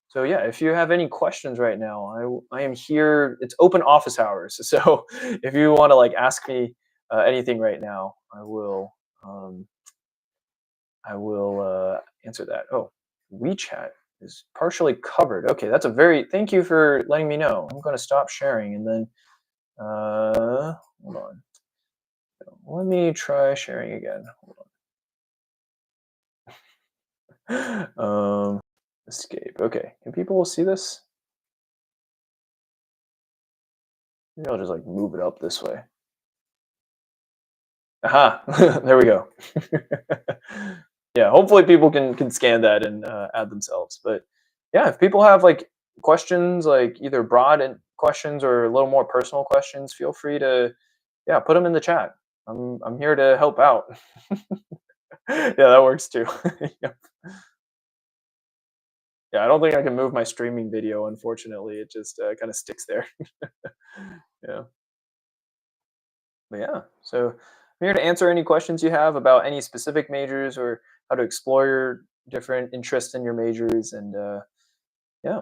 so yeah, if you have any questions right now, I am here. It's open office hours, so if you want to like ask me anything right now, um, I will answer that. Oh, WeChat is partially covered. Okay, that's a very. Thank you for letting me know. I'm going to stop sharing and then hold on. Let me try sharing again. Hold on. Escape. Okay, can people see this? Maybe I'll just like move it up this way. Aha! There we go. Yeah, hopefully people can scan that and add themselves. But yeah, if people have like questions, like either broad and questions or a little more personal questions, feel free to yeah put them in the chat. I'm here to help out. Yeah, that works too. Yeah. Yeah, I don't think I can move my streaming video, unfortunately. It just kind of sticks there. Yeah. But yeah, so I'm here to answer any questions you have about any specific majors or how to explore your different interests in your majors. And yeah.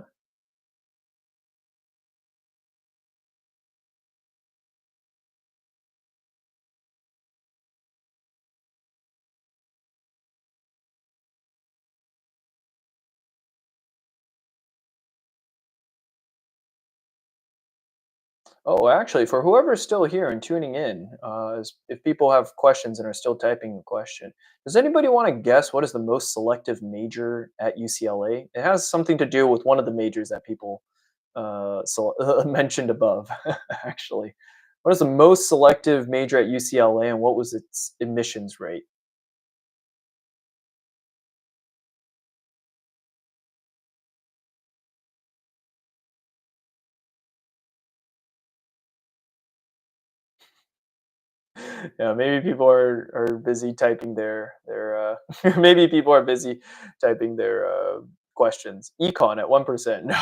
Oh, actually, for whoever's still here and tuning in, if people have questions and are still typing the question, does anybody want to guess what is the most selective major at UCLA? It has something to do with one of the majors that people mentioned above, actually. What is the most selective major at UCLA and what was its admissions rate? Yeah, maybe people are busy typing their maybe people are busy typing their questions. Econ at 1%. No,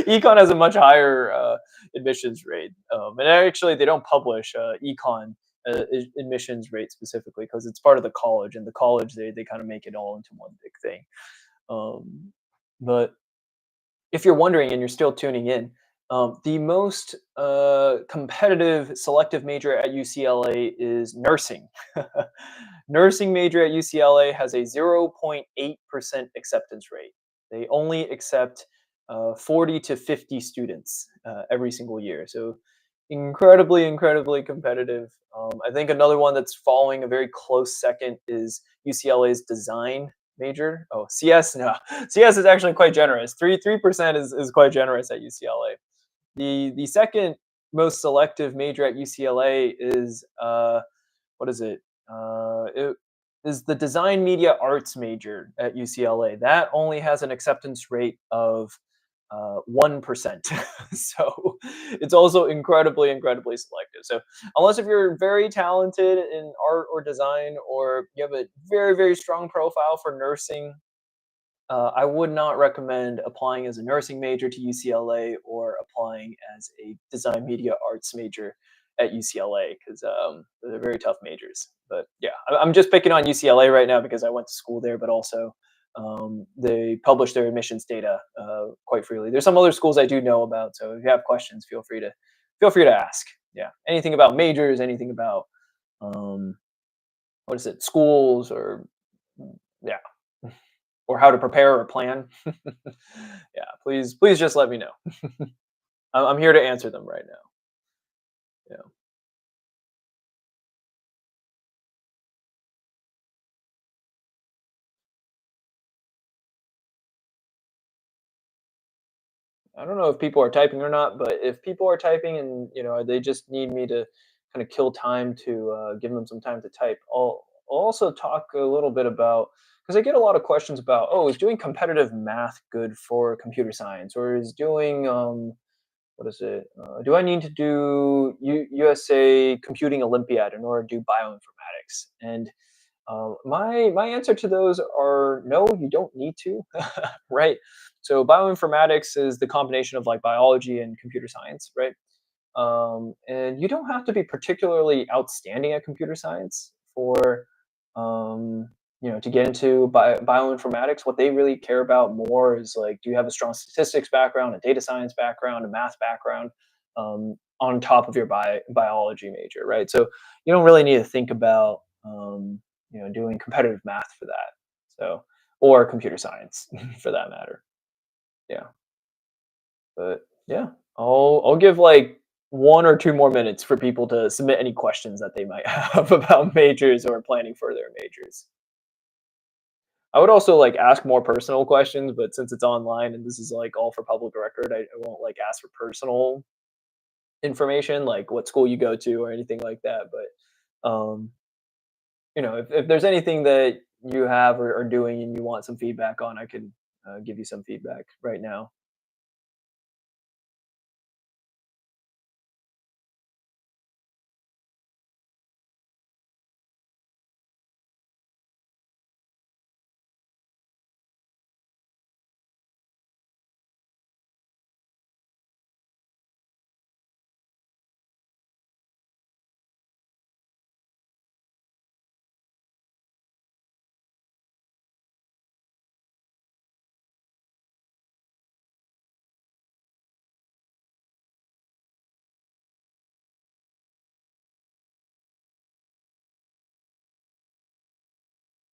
econ has a much higher admissions rate, and actually they don't publish econ admissions rate specifically because it's part of the college, and the college they kind of make it all into one big thing. Um, but if you're wondering and you're still tuning in, the most competitive selective major at UCLA is nursing. Nursing major at UCLA has a 0.8% acceptance rate. They only accept 40 to 50 students every single year. So incredibly competitive. I think another one that's following a very close second is UCLA's design major. Oh, CS, no. CS is actually quite generous. 3% is quite generous at UCLA. The second most selective major at UCLA is what is it? It is the design media arts major at UCLA. That only has an acceptance rate of 1%. So it's also incredibly selective. So unless if you're very talented in art or design, or you have a very strong profile for nursing, I would not recommend applying as a nursing major to UCLA or applying as a design media arts major at UCLA because they're very tough majors. But yeah, I'm just picking on UCLA right now because I went to school there, but also they publish their admissions data quite freely. There's some other schools I do know about, so if you have questions, feel free to ask. Yeah, anything about majors, anything about um, what is it, schools, or yeah, or how to prepare or plan. Yeah, please just let me know. I'm here to answer them right now. Yeah. I don't know if people are typing or not, but if people are typing and they just need me to kind of kill time to give them some time to type, I'll also talk a little bit about, because I get a lot of questions about, oh, is doing competitive math good for computer science, or is doing what is it? Do I need to do USA Computing Olympiad in order to do bioinformatics? And my answer to those are no, you don't need to, right? So bioinformatics is the combination of like biology and computer science, right? And you don't have to be particularly outstanding at computer science for um, to get into bioinformatics. What they really care about more is like, do you have a strong statistics background, a data science background, a math background, on top of your biology major, right? So you don't really need to think about doing competitive math for that. So, or computer science for that matter. Yeah. But yeah, I'll give like 1 or 2 more minutes for people to submit any questions that they might have about majors or planning for their majors. I would also like ask more personal questions, but since it's online and this is like all for public record, I won't like ask for personal information like what school you go to or anything like that. But if there's anything that you have or are doing and you want some feedback on, I can give you some feedback right now.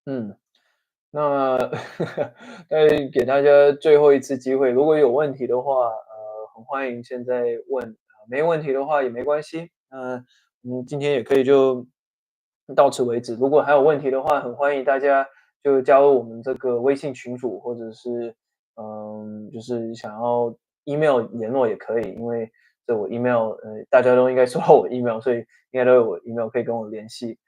嗯。那再给大家最后一次机会，如果有问题的话，很欢迎现在问，没问题的话也没关系。今天也可以就到此为止。如果还有问题的话，很欢迎大家就加入我们这个微信群组，或者是就是想要 email 联络也可以，因为这我 email，大家都应该收到我 email，所以应该都有我 email 可以跟我联系。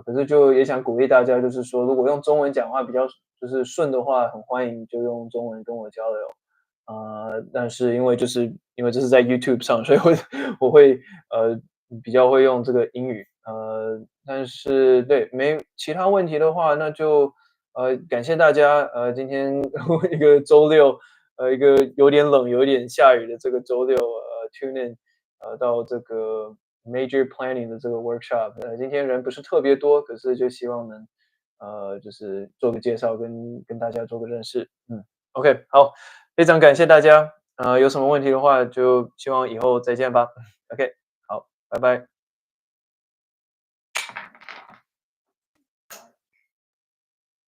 可是就也想鼓励大家，就是说，如果用中文讲话比较就是顺的话，很欢迎就用中文跟我交流。但是因为这是在 YouTube 上，所以我会比较会用这个英语。但是对，没其他问题的话，那就感谢大家。今天一个周六，一个有点冷、有点下雨的这个周六，tune in，到这个 major planning 的这个 workshop。今天人不是特别多，可是就希望能就是做个介绍，跟大家做个认识。OK，好，非常感谢大家。有什么问题的话，就希望以后再见吧。OK，好，拜拜。